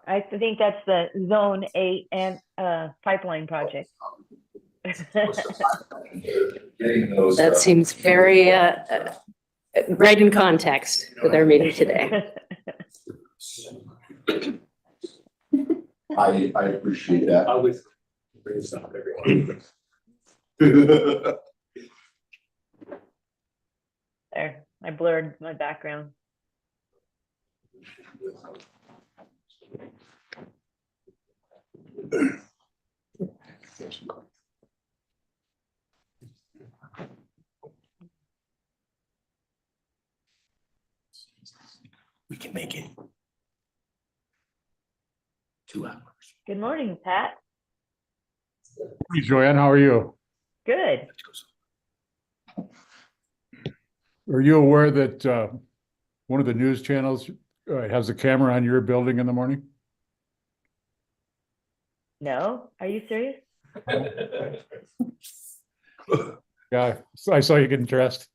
I think that's the Zone 8 and pipeline project. That seems very right in context with our meeting today. I appreciate that. I always bring this up everyone. There, I blurred my background. We can make it 2 hours. Good morning, Pat. Hey, Joanne, how are you? Good. Are you aware that one of the news channels has a camera on your building in the morning? No, are you serious? Yeah, I saw you getting dressed.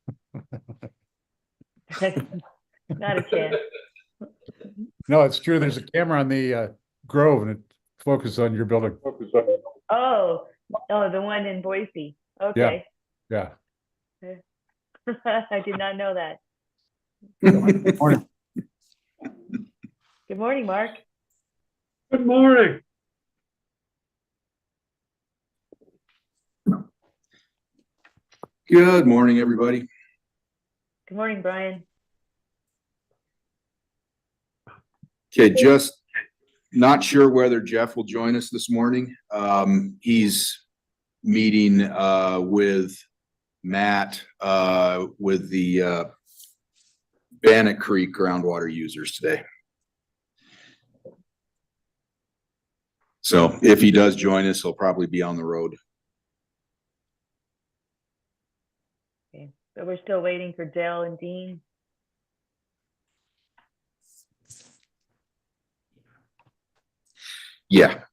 Not a chance. No, it's true. There's a camera on the Grove and it focuses on your building. Oh, the one in Boise. Okay. Yeah. I did not know that. Morning. Good morning, Marc. Good morning. Good morning, everybody. Good morning, Brian. Okay, just not sure whether Jeff will join us this morning. He's meeting with Matt with the Bannock Creek groundwater users today. So if he does join us, he'll probably be on the road. Okay. So we're still waiting for Dale and Dean. Yeah.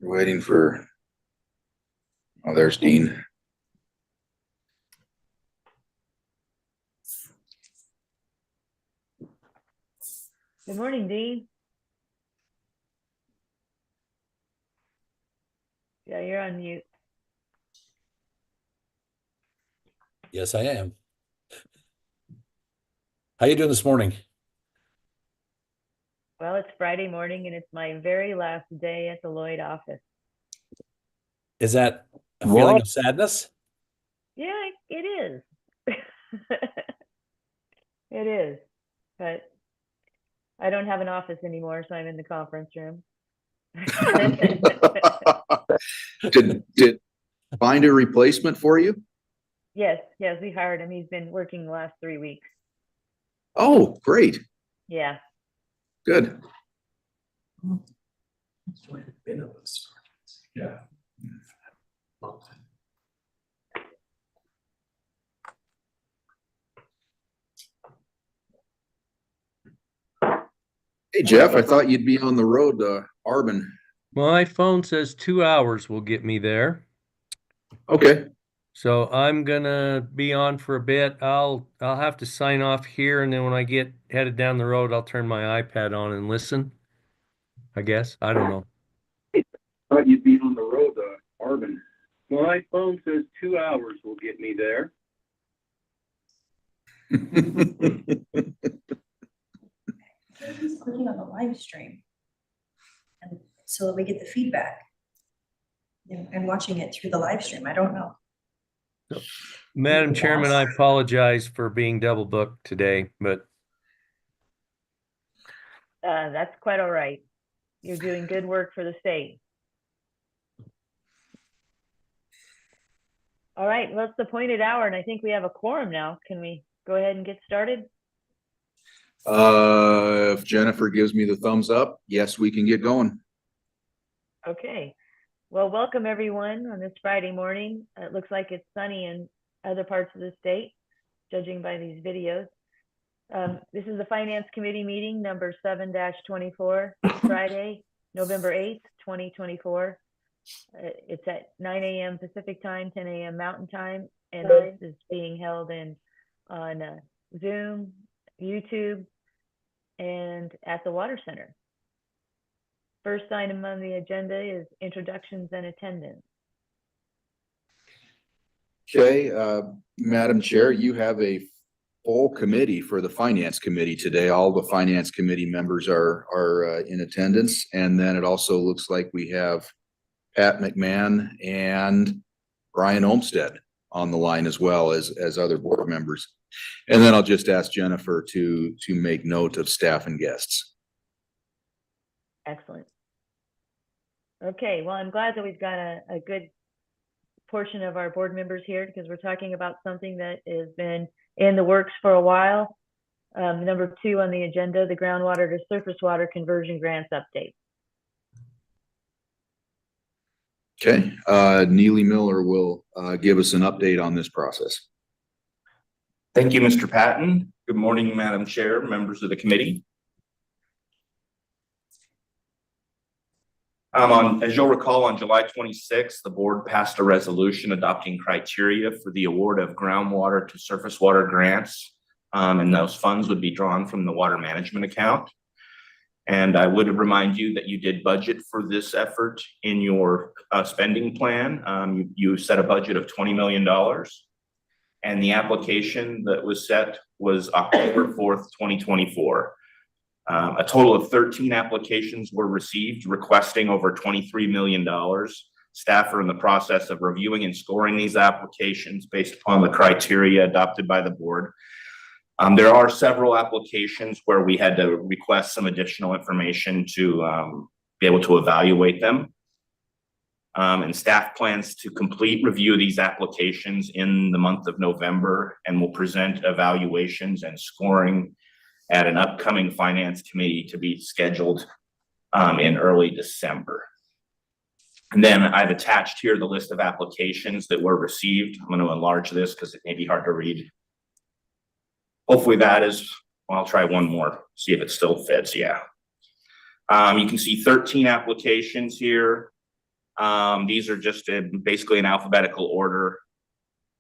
We're waiting for, oh, there's Dean. Good morning, Dean. Yeah, you're on mute. Yes, I am. How you doing this morning? Well, it's Friday morning and it's my very last day at the Lloyd office. Is that a feeling of sadness? Yeah, it is. It is. But I don't have an office anymore, so I'm in the conference room. Did find a replacement for you? Yes, we hired him. He's been working the last 3 weeks. Oh, great. Yeah. Good. Yeah. Hey, Jeff, I thought you'd be on the road to Arbin. My phone says 2 hours will get me there. Okay, So I'm gonna be on for a bit. I'll have to sign off here, and then when I get headed down the road, I'll turn my iPad on and listen. I guess. I don't know. thought you'd be on the road to Arbin. My phone says 2 hours will get me there. He's clicking on the live stream. And so that we get the feedback. I'm watching it through the live stream. I don't know. Madam Chairman, I apologize for being double booked today, but That's quite all right. You're doing good work for the state. All right, well, it's the appointed hour, and I think we have a quorum now. Can we go ahead and get started? If Jennifer gives me the thumbs up, yes, we can get going. Okay. Well, welcome everyone on this Friday morning. It looks like it's sunny in other parts of the state, judging by these videos. This is the Finance Committee meeting number 7-24, Friday, November 8th, 2024. It's at 9 a.m. Pacific time, 10 a.m. Mountain time, and this is being held on Zoom, YouTube, and at the Water Center. First item on the agenda is introductions and attendance. Okay, Madam Chair, you have a full committee for the Finance Committee today. All the Finance Committee members are in attendance. And then it also looks like we have Pat McMahon and Brian Olmstead on the line as well as other board members. And then I'll just ask Jennifer to make note of staff and guests. Excellent. Okay, well, I'm glad that we've got a good portion of our board members here because we're talking about something that has been in the works for a while. Number 2 on the agenda, the groundwater to surface water conversion grants update. Okay, Neely Miller will give us an update on this process. Thank you, Mr. Patton. Good morning, Madam Chair, members of the committee. As you'll recall, on July 26th, the board passed a resolution adopting criteria for the award of groundwater to surface water grants, and those funds would be drawn from the water management account. And I would remind you that you did budget for this effort in your spending plan. You set a budget of $20 million, and the application that was set was October 4th, 2024. A total of 13 applications were received requesting over $23 million. Staff are in the process of reviewing and scoring these applications based upon the criteria adopted by the board. There are several applications where we had to request some additional information to be able to evaluate them. And staff plans to complete review of these applications in the month of November and will present evaluations and scoring at an upcoming finance committee to be scheduled in early December. And then I've attached here the list of applications that were received. I'm going to enlarge this because it may be hard to read. Hopefully that is, well, I'll try one more, see if it still fits. Yeah. You can see 13 applications here. These are just basically in alphabetical order.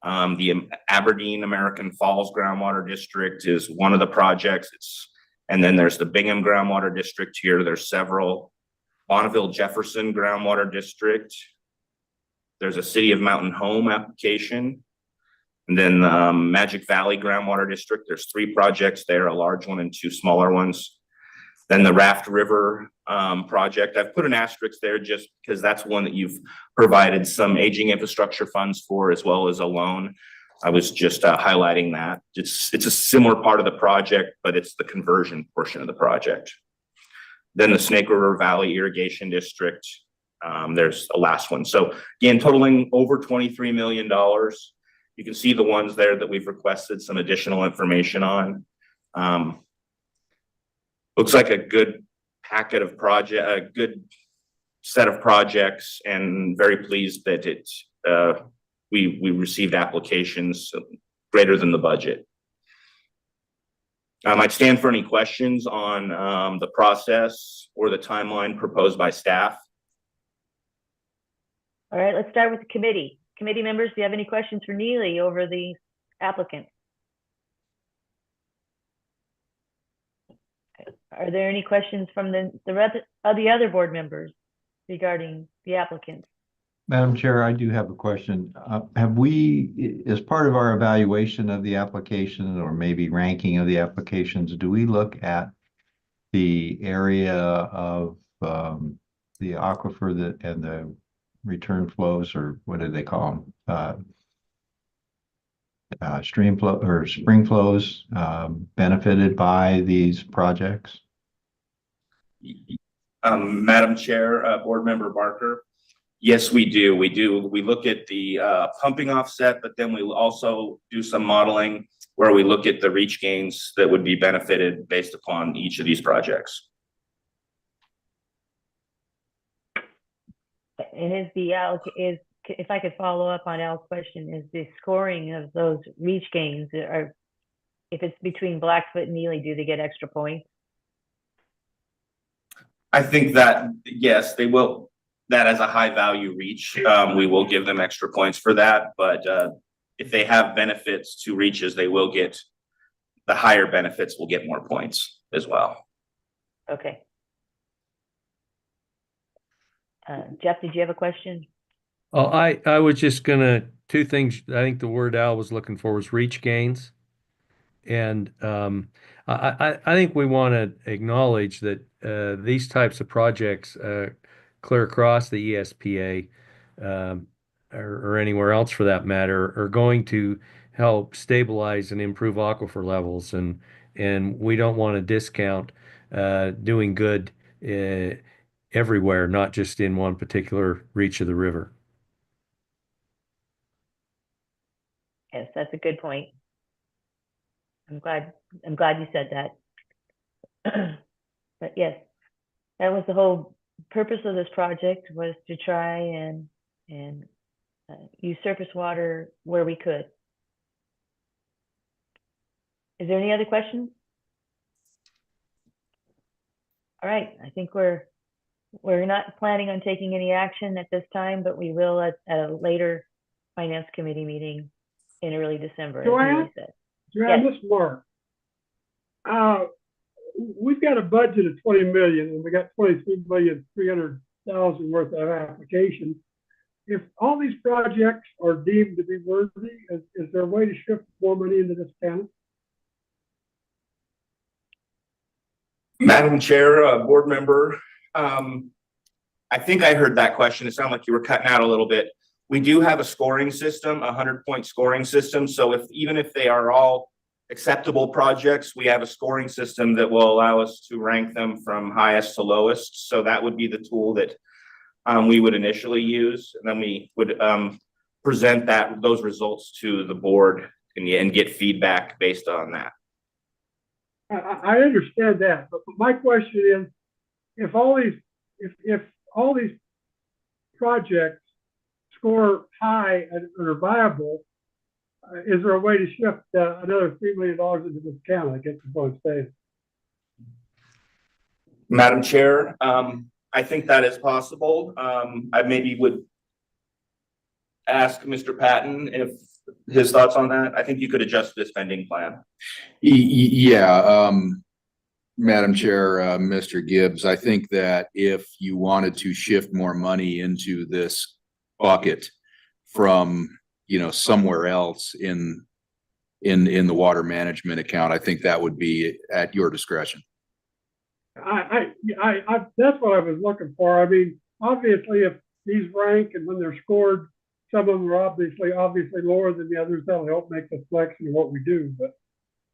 The Aberdeen American Falls Groundwater District is one of the projects. And then there's the Bingham Groundwater District here. There's several. Bonneville Jefferson Groundwater District. There's a City of Mountain Home application. And then Magic Valley Groundwater District. There's 3 projects there, a large one and 2 smaller ones. Then the Raft River project. I've put an asterisk there just because that's one that you've provided some aging infrastructure funds for, as well as a loan. I was just highlighting that. It's a similar part of the project, but it's the conversion portion of the project. Then the Snake River Valley Irrigation District. There's the last one. So again, totaling over $23 million. You can see the ones there that we've requested some additional information on. Looks like a good packet of a good set of projects, and very pleased that we received applications greater than the budget. I'd stand for any questions on the process or the timeline proposed by staff. All right, let's start with the committee. Committee members, do you have any questions for Neely over the applicant? Are there any questions from the other board members regarding the applicant? Madam Chair, I do have a question. Have we, as part of our evaluation of the application or maybe ranking of the applications, do we look at the area of the aquifer and the return flows, or what do they call them? Stream flow or spring flows benefited by these projects? Madam Chair, Board Member Barker. Yes, we do. We look at the pumping offset, but then we also do some modeling where we look at the reach gains that would be benefited based upon each of these projects. And if I could follow up on Al's question, is the scoring of those reach gains, if it's between Blackfoot and Neely, do they get extra points? I think that, yes, they will. That as a high value reach, we will give them extra points for that. But if they have benefits to reaches, they will get the higher benefits will get more points as well. Okay. Jeff, did you have a question? Oh, I was just gonna, two things. I think the word Al was looking for was reach gains. And I think we want to acknowledge that these types of projects clear across the ESPA or anywhere else for that matter are going to help stabilize and improve aquifer levels, and we don't want to discount doing good everywhere, not just in one particular reach of the river. Yes, that's a good point. I'm glad you said that. But yes, that was the whole purpose of this project, was to try and use surface water where we could. Is there any other questions? All right, I think we're not planning on taking any action at this time, but we will at a later finance committee meeting in early December. Joanne? Yes. This is Marc. We've got a budget of 20 million and we got 23,300,000 worth of applications. If all these projects are deemed to be worthy, is there a way to shift more money into this county? Madam Chair, Board Member, I think I heard that question. It sounded like you were cutting out a little bit. We do have a scoring system, a 100-point scoring system. So even if they are all acceptable projects, we have a scoring system that will allow us to rank them from highest to lowest. So that would be the tool that we would initially use. And then we would present those results to the board and get feedback based on that. I understand that, but my question is, if all these projects score high and are viable, is there a way to shift another $3 million into this account? I guess the point stays. Madam Chair, I think that is possible. I maybe would ask Mr. Patton if his thoughts on that. I think you could adjust the spending plan. Yeah, Madam Chair, Mr. Gibbs, I think that if you wanted to shift more money into this bucket from, somewhere else in the water management account, I think that would be at your discretion. That's what I was looking for. I mean, obviously, if these rank and when they're scored, some of them are obviously lower than the others. That'll help make the selection of what we do. But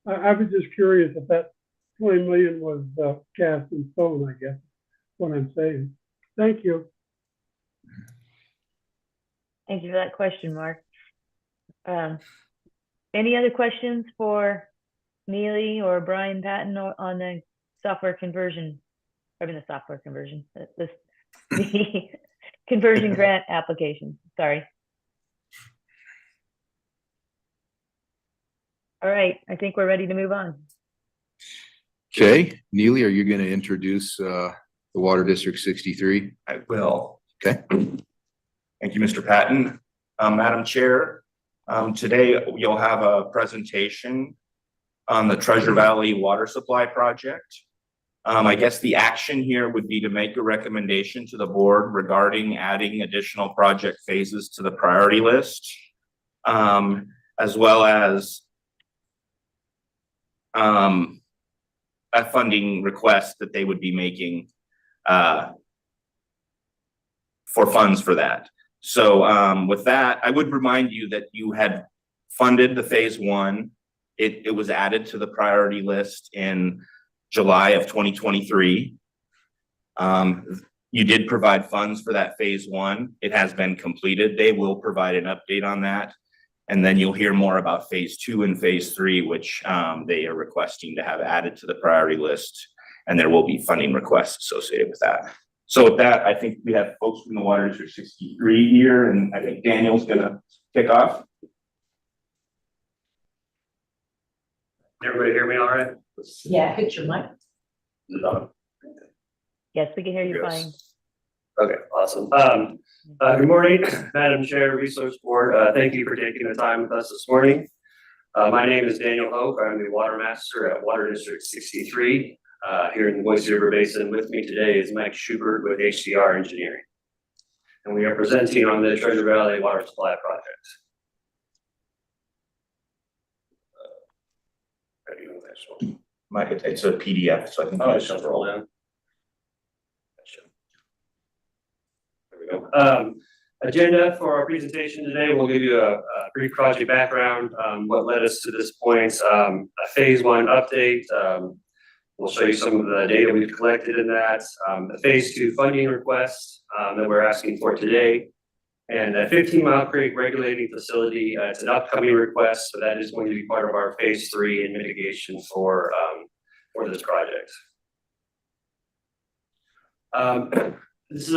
I was just curious if that 20 million was cast in stone, I guess, what I'm saying. Thank you. Thank you for that question, Mark. Any other questions for Neely or Brian Patton on the software conversion? The conversion grant application. Sorry. All right, I think we're ready to move on. Okay, Neely, are you going to introduce the Water District 63? I will. Okay. Thank you, Mr. Patton. Madam Chair, today you'll have a presentation on the Treasure Valley Water Supply Project. I guess the action here would be to make a recommendation to the board regarding adding additional project phases to the priority list, as well as a funding request that they would be making for funds for that. So with that, I would remind you that you had funded the phase one. It was added to the priority list in July of 2023. You did provide funds for that phase one. It has been completed. They will provide an update on that. And then you'll hear more about phase two and phase three, which they are requesting to have added to the priority list. And there will be funding requests associated with that. So with that, I think we have folks from the Water District 63 here, and I think Daniel's gonna kick off. Everybody hear me all right? Yeah, hit your mic. Is it on? Yes, we can hear you Yes. fine. Okay, awesome. Good morning, Madam Chair, Resource Board. Thank you for taking the time with us this morning. My name is Daniel Hoke. I'm the Water Master at Water District 63 here in the Boise River Basin. With me today is Mike Schubert with HDR Engineering. And we are presenting on the Treasure Valley Water Supply Project. Ready with this one? Mike, it's a PDF, so I think. Oh, it's just roll down. There we go. Agenda for our presentation today, we'll give you a brief project background, what led us to this point, a phase one update. We'll show you some of the data we've collected in that, the phase two funding request that we're asking for today, and a 15-mile creek regulating facility. It's an upcoming request, so that is going to be part of our phase three and mitigation for this project. This is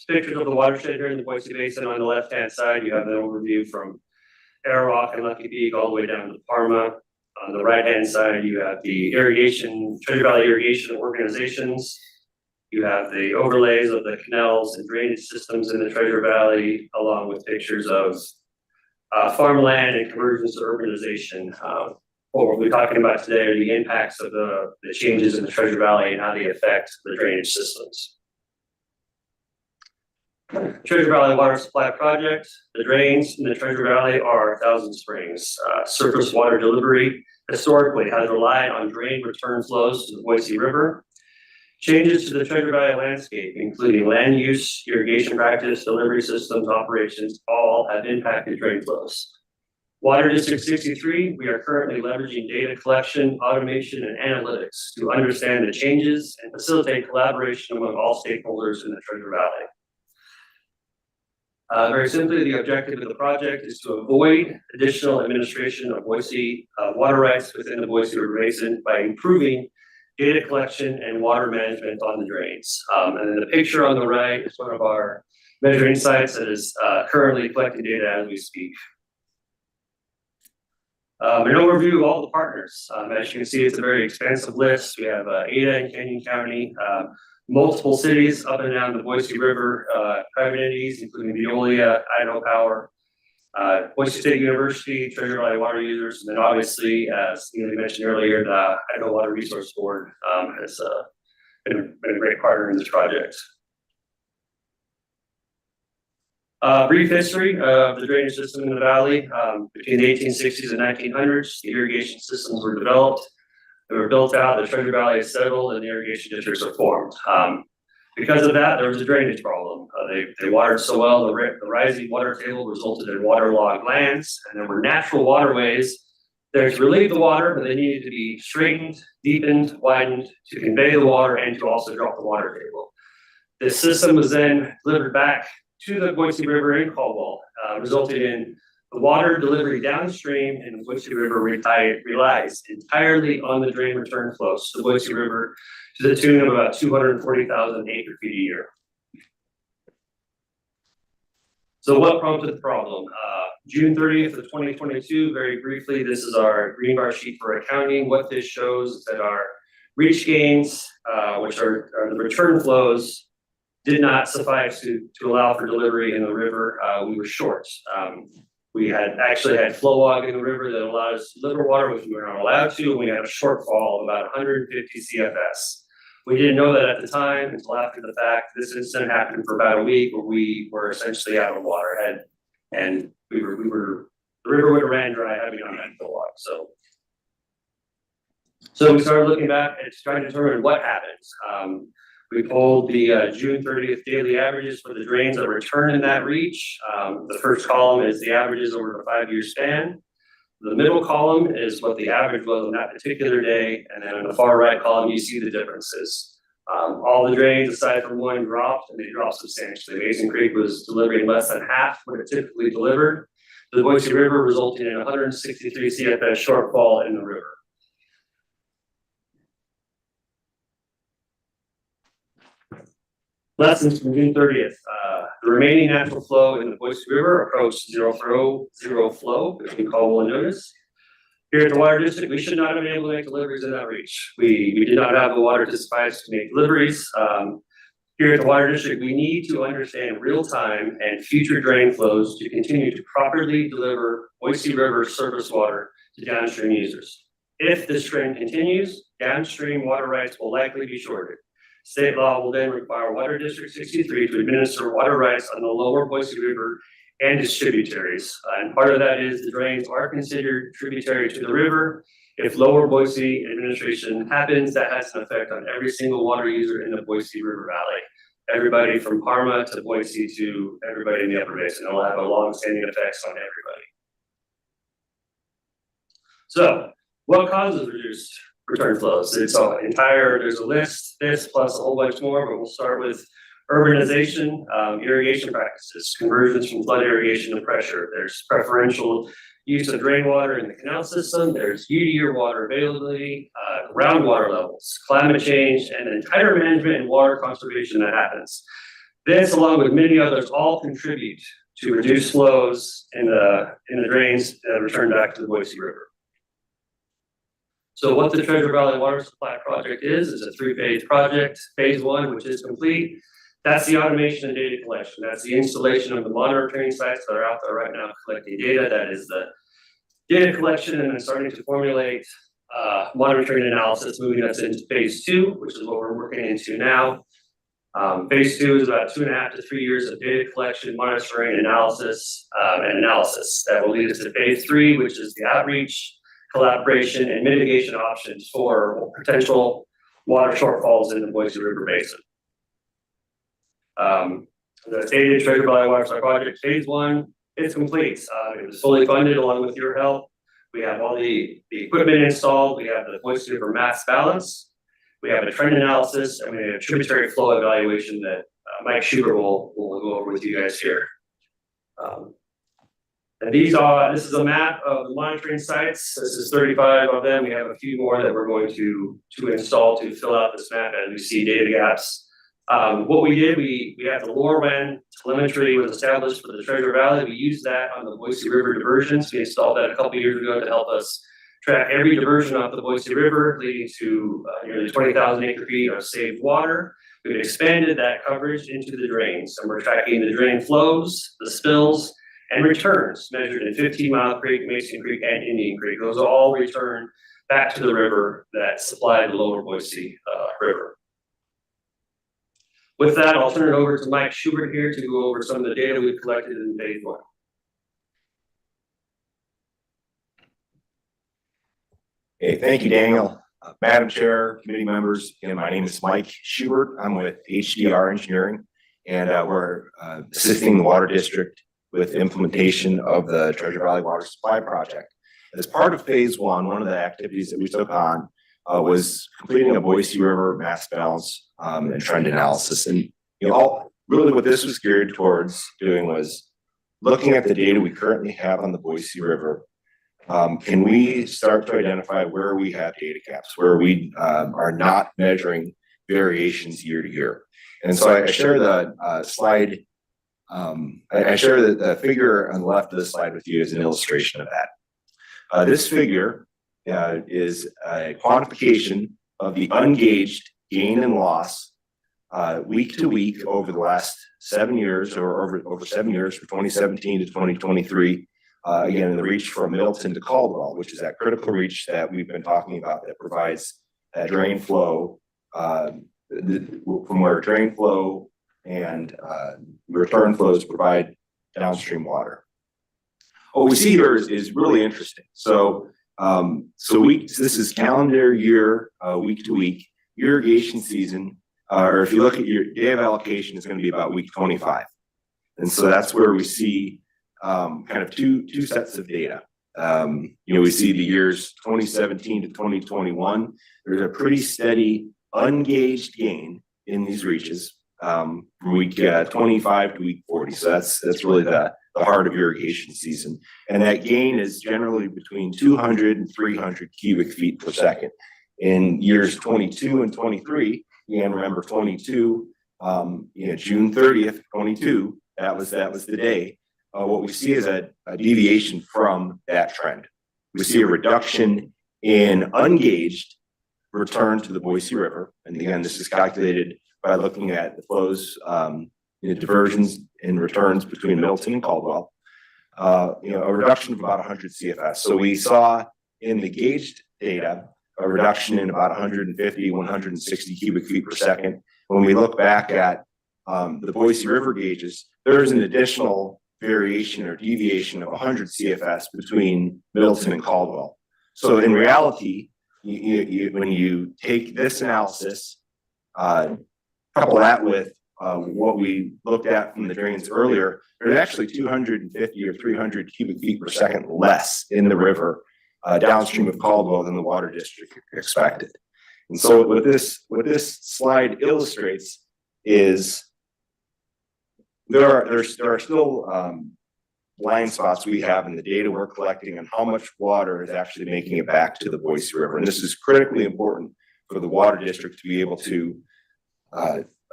pictures of the watershed here in the Boise Basin. On the left-hand side, you have an overview from Arrow Rock and Lucky Peak all the way down to Parma. On the right-hand side, you have the irrigation, Treasure Valley irrigation organizations. You have the overlays of the canals and drainage systems in the Treasure Valley, along with pictures of farmland and conversions to urbanization. What we'll be talking about today are the impacts of the changes in the Treasure Valley and how they affect the drainage systems. Treasure Valley Water Supply Project. The drains in the Treasure Valley are Thousand Springs. Surface water delivery historically has relied on drain return flows to the Boise River. Changes to the Treasure Valley landscape, including land use, irrigation practice, delivery systems, operations, all have impacted drain flows. Water District 63, we are currently leveraging data collection, automation, and analytics to understand the changes and facilitate collaboration among all stakeholders in the Treasure Valley. Very simply, the objective of the project is to avoid additional administration of Boise water rights within the Boise River Basin by improving data collection and water management on the drains. And then the picture on the right is one of our measuring sites that is currently collecting data as we speak. An overview of all the partners. As you can see, it's a very expansive list. We have Ada in Canyon County, multiple cities up and down the Boise River, private entities, including Veolia, Idaho Power, Boise State University, Treasure Valley Water Users, and then obviously, as you mentioned earlier, the Idaho Water Resource Board has been a great partner in this project. Brief history of the drainage system in the valley. Between the 1860s and 1900s, the irrigation systems were developed. They were built out, the Treasure Valley is settled, and the irrigation districts are formed. Because of that, there was a drainage problem. They watered so well, the rising water table resulted in waterlogged lands, and there were natural waterways there to relieve the water, but they needed to be straightened, deepened, widened to convey the water and to also drop the water table. This system was then delivered back to the Boise River in Caldwell, resulting in the water delivery downstream, and the Boise River relies entirely on the drain return flows to the Boise River to the tune of about 240,000 acre feet a year. So what prompted the problem? June 30th of 2022, very briefly, this is our green bar sheet for accounting. What this shows is that our reach gains, which are the return flows, did not suffice to allow for delivery in the river. We were short. We had actually had flow log in the river that allowed us to deliver water, which we were not allowed to, and we had a shortfall of about 150 CFS. We didn't know that at the time until after the fact. This incident happened for about a week where we were essentially out of water, and the river would have ran dry had we not had flow log. So we started looking back and trying to determine what happened. We pulled the June 30th daily averages for the drains that return in that reach. The first column is the averages over a 5-year span. The middle column is what the average was on that particular day. And then on the far right column, you see the differences. All the drains aside from one dropped, and they dropped substantially. Mason Creek was delivering less than half what it typically delivered. The Boise River resulting in 163 CFS shortfall in the river. Lessons from June 30th. The remaining natural flow in the Boise River approached zero flow, which we call will notice. Here at the Water District, we should not have been able to make deliveries in that reach. We did not have the water to suffice to make deliveries. Here at the Water District, we need to understand real time and future drain flows to continue to properly deliver Boise River surface water to downstream users. If this trend continues, downstream water rights will likely be shorted. State law will then require Water District 63 to administer water rights on the lower Boise River and its tributaries. And part of that is the drains are considered tributary to the river. If lower Boise administration happens, that has an effect on every single water user in the Boise River Valley. Everybody from Parma to Boise to everybody in the upper basin. It'll have a long-standing effects on everybody. So what causes reduced return flows? It's all there's a list, this plus a whole bunch more, but we'll start with urbanization, irrigation practices, conversions from flood irrigation to pressure. There's preferential use of rainwater in the canal system. There's year-to-year water availability, groundwater levels, climate change, and then tighter management and water conservation that happens. This, along with many others, all contribute to reduced flows in the drains that return back to the Boise River. So what the Treasure Valley Water Supply Project is a 3-phase project. Phase 1, which is complete, that's the automation and data collection. That's the installation of the monitoring sites that are out there right now collecting data. That is the data collection and then starting to formulate monitoring analysis, moving us into phase 2, which is what we're working into now. Phase 2 is about 2.5 to 3 years of data collection, monitoring, analysis, that will lead us to phase 3, which is the outreach, collaboration, and mitigation options for potential water shortfalls in the Boise River Basin. The stated Treasure Valley Water Supply Project Phase 1 is complete. It was fully funded along with your help. We have all the equipment installed. We have the Boise River mass balance. We have a trend analysis, and we have a tributary flow evaluation that Mike Schubert will go over with you guys here. And this is a map of the monitoring sites. This is 35 of them. We have a few more that we're going to install to fill out this map as we see data gaps. What we did, we had the lower band telemetry was established for the Treasure Valley. We used that on the Boise River diversions. We installed that a couple years ago to help us track every diversion off the Boise River, leading to nearly 20,000 acre feet of saved water. We've expanded that coverage into the drains, and we're tracking the drain flows, the spills, and returns measured in 15 Mile Creek, Mason Creek, and Indian Creek. Those are all returned back to the river that supplied the lower Boise River. With that, I'll turn it over to Mike Schubert here to go over some of the data we've collected in phase 1. Hey, thank you, Daniel. Madam Chair, committee members, again, my name is Mike Schubert. I'm with HDR Engineering, and we're assisting the Water District with implementation of the Treasure Valley Water Supply Project. As part of phase 1, one of the activities that we took on was completing a Boise River mass balance and trend analysis. And really what this was geared towards doing was looking at the data we currently have on the Boise River. Can we start to identify where we have data gaps, where we are not measuring variations year to year? And so I share the slide. I share the figure on the left of the slide with you as an illustration of that. This figure is a quantification of the ungauged gain and loss week to week over the last 7 years, or over 7 years, from 2017 to 2023. Again, the reach from Middleton to Caldwell, which is that critical reach that we've been talking about that provides that drain flow, from where drain flow and return flows provide downstream water. What we see here is really interesting. So, this is calendar year, week to week. Irrigation season, or if you look at your day of allocation, is going to be about week 25. And so that's where we see kind of two sets of data. We see the years 2017 to 2021. There's a pretty steady ungauged gain in these reaches from week 25 to week 40. So that's really the heart of irrigation season. And that gain is generally between 200 and 300 cubic feet per second. In years 22 and 23, and remember 22, June 30th, 22, that was the day. What we see is a deviation from that trend. We see a reduction in ungauged return to the Boise River. And again, this is calculated by looking at the flows, diversions and returns between Middleton and Caldwell. A reduction of about 100 CFS. So we saw in the gauged data a reduction in about 150, 160 cubic feet per second. When we look back at the Boise River gauges, there's an additional variation or deviation of 100 CFS between Middleton and Caldwell. So in reality, when you take this analysis, couple that with what we looked at from the drains earlier, there's actually 250 or 300 cubic feet per second less in the river downstream of Caldwell than the water district expected. And so what this slide illustrates is there are still blind spots we have in the data we're collecting on how much water is actually making it back to the Boise River. And this is critically important for the water district to be able to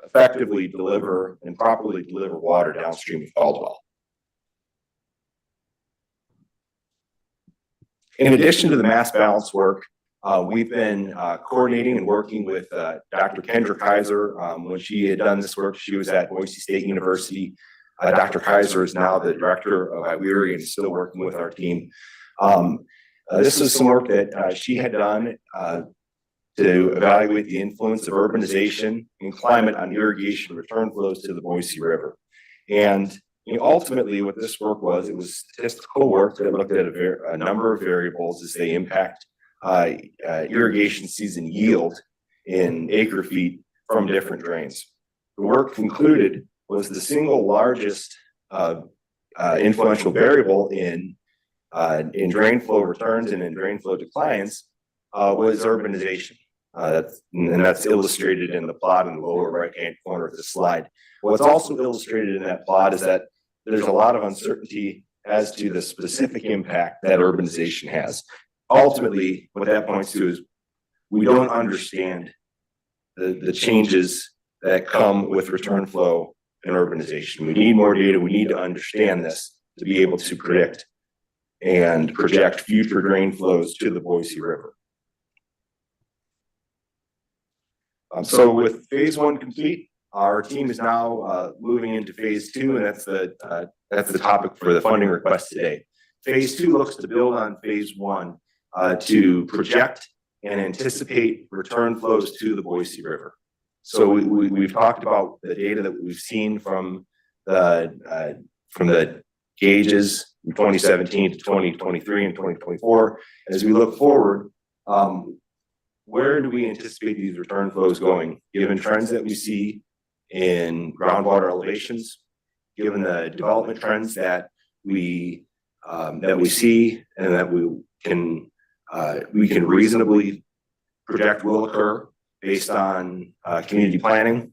effectively deliver and properly deliver water downstream of Caldwell. In addition to the mass balance work, we've been coordinating and working with Dr. Kendra Kaiser. When she had done this work, she was at Boise State University. Dr. Kaiser is now the director of IWERI and is still working with our team. This is some work that she had done to evaluate the influence of urbanization and climate on irrigation return flows to the Boise River. And ultimately what this work was, it was statistical work that looked at a number of variables as they impact irrigation season yield in acre feet from different drains. The work concluded was the single largest influential variable in drain flow returns and in drain flow declines was urbanization. That's illustrated in the plot in the lower right-hand corner of the slide. What's also illustrated in that plot is that there's a lot of uncertainty as to the specific impact that urbanization has. Ultimately, what that points to is we don't understand the changes that come with return flow and urbanization. We need more data. We need to understand this to be able to predict and project future drain flows to the Boise River. So with phase one complete, our team is now moving into phase two, and that's the topic for the funding request today. Phase two looks to build on phase one to project and anticipate return flows to the Boise River. So we've talked about the data that we've seen from the gauges from 2017 to 2023 and 2024. As we look forward, where do we anticipate these return flows going, given trends that we see in groundwater elevations, given the development trends that we see and that we can reasonably project will occur based on community planning,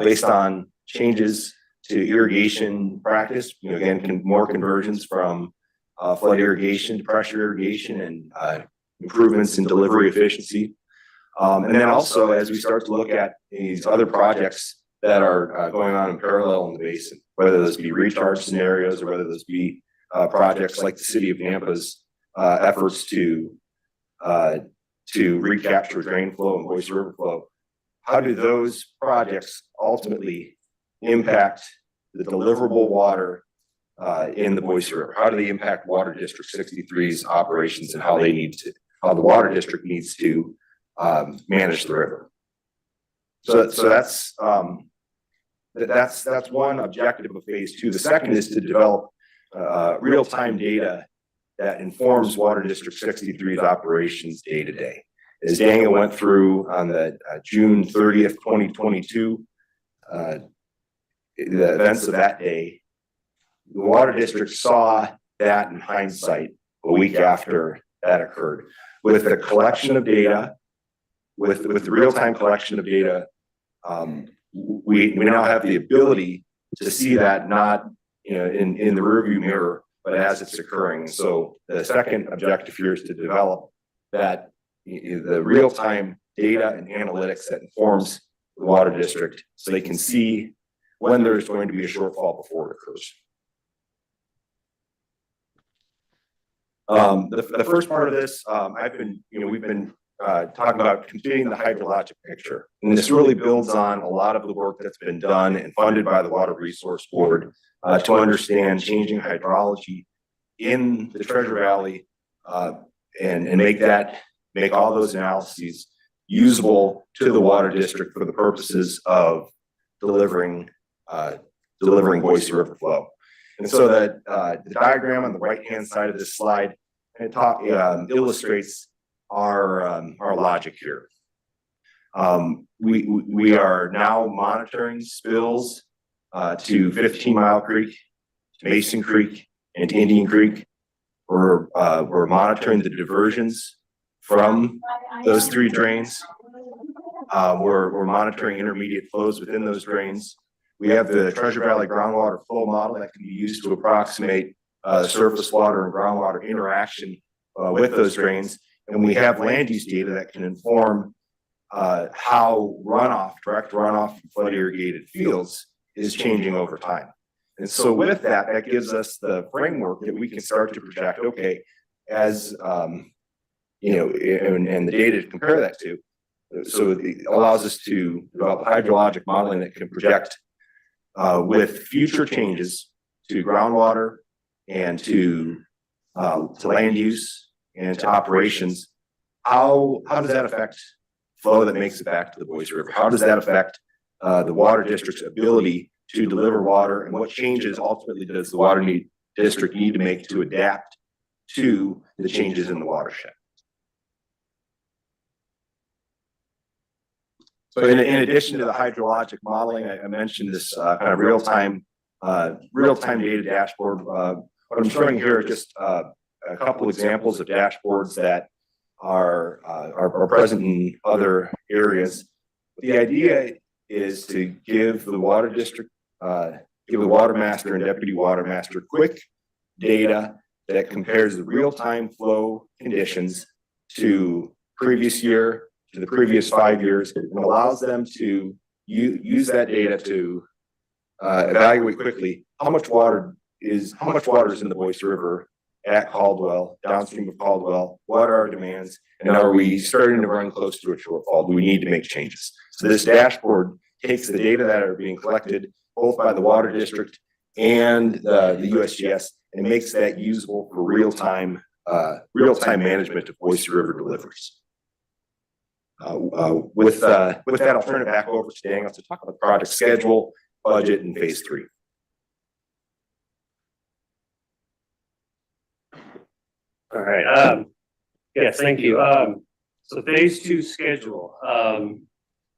based on changes to irrigation practice, again, more conversions from flood irrigation to pressure irrigation and improvements in delivery efficiency. And then also, as we start to look at these other projects that are going on in parallel in the basin, whether those be recharge scenarios or whether those be projects like the city of Nampa's efforts to to recapture drain flow and Boise River flow, how do those projects ultimately impact the deliverable water in the Boise River? How do they impact Water District 63's operations and how the Water District needs to manage the river? So that's one objective of phase 2. The second is to develop real-time data that informs Water District 63's operations day to day. As Daniel went through on the June 30th, 2022, the events of that day, the Water District saw that in hindsight a week after that occurred. With the collection of data, with the real-time collection of data, we now have the ability to see that not in the rearview mirror, but as it's occurring. So the second objective here is to develop that the real-time data and analytics that informs the Water District so they can see when there's going to be a shortfall before it occurs. The first part of this, we've been talking about completing the hydrologic picture. And this really builds on a lot of the work that's been done and funded by the Water Resource Board to understand changing hydrology in the Treasure Valley and make all those analyses usable to the Water District for the purposes of delivering Boise River flow. And so that the diagram on the right-hand side of this slide illustrates our logic here. We are now monitoring spills to 15 Mile Creek, to Mason Creek, and to Indian Creek. We're monitoring the diversions from those 3 drains. We're monitoring intermediate flows within those drains. We have the Treasure Valley groundwater flow model that can be used to approximate surface water and groundwater interaction with those drains. And we have land use data that can inform how direct runoff from flood irrigated fields is changing over time. And so with that gives us the framework that we can start to project, okay, as and the data to compare that to. So it allows us to develop hydrologic modeling that can project with future changes to groundwater and to land use and to operations. How does that affect flow that makes it back to the Boise River? How does that affect the Water District's ability to deliver water, and what changes ultimately does the Water District need to make to adapt to the changes in the watershed? So in addition to the hydrologic modeling, I mentioned this kind of real-time data dashboard. What I'm showing here are just a couple examples of dashboards that are present in other areas. The idea is to give the Water District, give the Water Master and Deputy Water Master quick data that compares the real-time flow conditions to previous year, to the previous 5 years, and allows them to use that data to evaluate quickly how much water is in the Boise River at Caldwell, downstream of Caldwell. What are our demands, and are we starting to run close to a shortfall? Do we need to make changes? So this dashboard takes the data that are being collected both by the Water District and the USGS and makes that usable for real-time management of Boise River deliveries. With that, I'll turn it back over to Daniel to talk about the project schedule, budget, and phase 3. All right. Yes, thank you. So phase 2 schedule.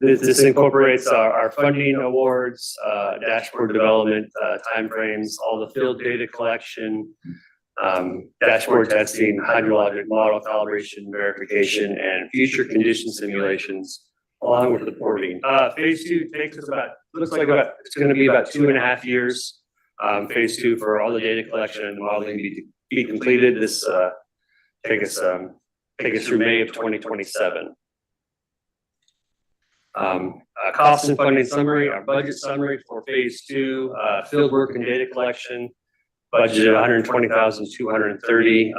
This incorporates our funding awards, dashboard development, timeframes, all the field data collection, dashboard testing, hydrologic model calibration, verification, and future condition simulations, along with reporting. Phase 2 takes us it's going to be about 2.5 years. Phase 2 for all the data collection and the modeling to be completed. This take us through May of 2027. Cost and funding summary, our budget summary for phase 2, field work and data collection, budget of $120,230.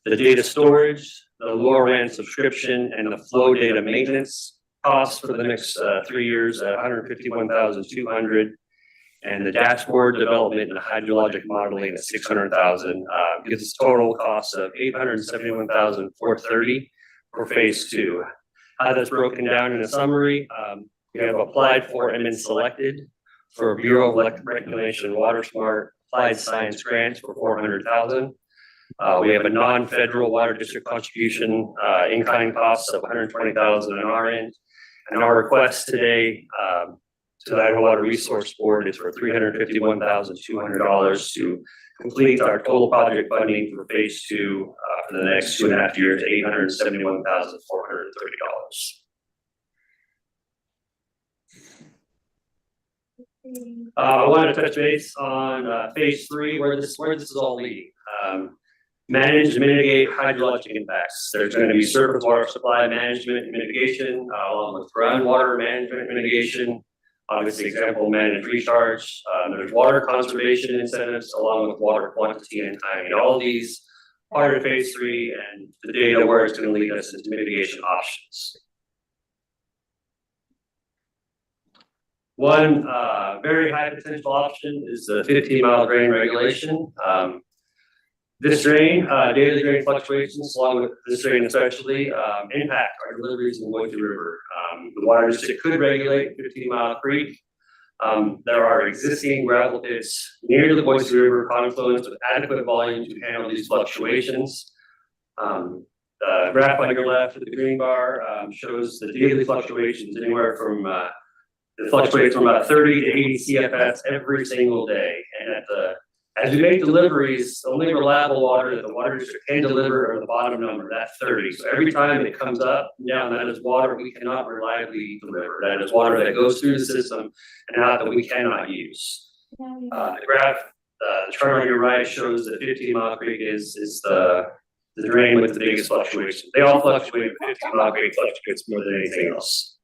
the data storage, the LoRaWAN subscription, and the flow data maintenance costs for the next 3 years at $151,200. And the dashboard development and hydrologic modeling at $600,000 gives us total cost of $871,430 for phase 2. How that's broken down in a summary, we have applied for and been selected for Bureau of Electric Regulation Water Smart Applied Science grants for $400,000. We have a non-federal water district contribution in-kind costs of $120,000 on our end. And our request today to the Idaho Water Resource Board is for $351,200 to complete our total project funding for phase 2 for the next 2.5 years, $871,430. I wanted to touch base on phase 3, where this is all leading. Manage and mitigate hydrologic impacts. There's going to be surface water supply management and mitigation, along with groundwater management and mitigation. Obviously, example, managed recharge. There's water conservation incentives, along with water quantity and timing. All of these part of phase 3 and the data where it's going to lead us into mitigation options. One very high potential option is the 15-mile drain regulation. This drain, daily drain fluctuations, along with this drain especially, impact our deliveries in the Boise River. The water district could regulate 15-mile creek. There are existing gravel pits near the Boise River confluence with adequate volume to handle these fluctuations. The graph on your left of the green bar shows the daily fluctuations anywhere from it fluctuates from about 30 to 80 CFS every single day. And as we make deliveries, the only reliable water that the water district can deliver are the bottom number, that 30. So every time it comes up and down, that is water we cannot reliably deliver. That is water that goes through the system and out that we cannot use. The graph, the chart on your right shows that 15-mile creek is the drain with the biggest fluctuation. They all fluctuate, but 15-mile creek fluctuates more than anything else.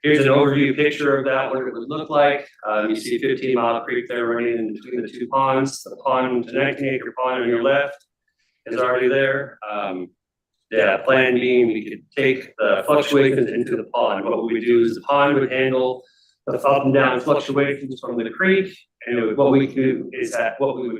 Here's an overview picture of that, what it would look like. You see 15-mile creek there running in between the two ponds. The pond, the 19-acre pond on your left is already there. Plan being we could take the fluctuations into the pond. What we would do is the pond would handle the up and down fluctuations from the creek. And what we would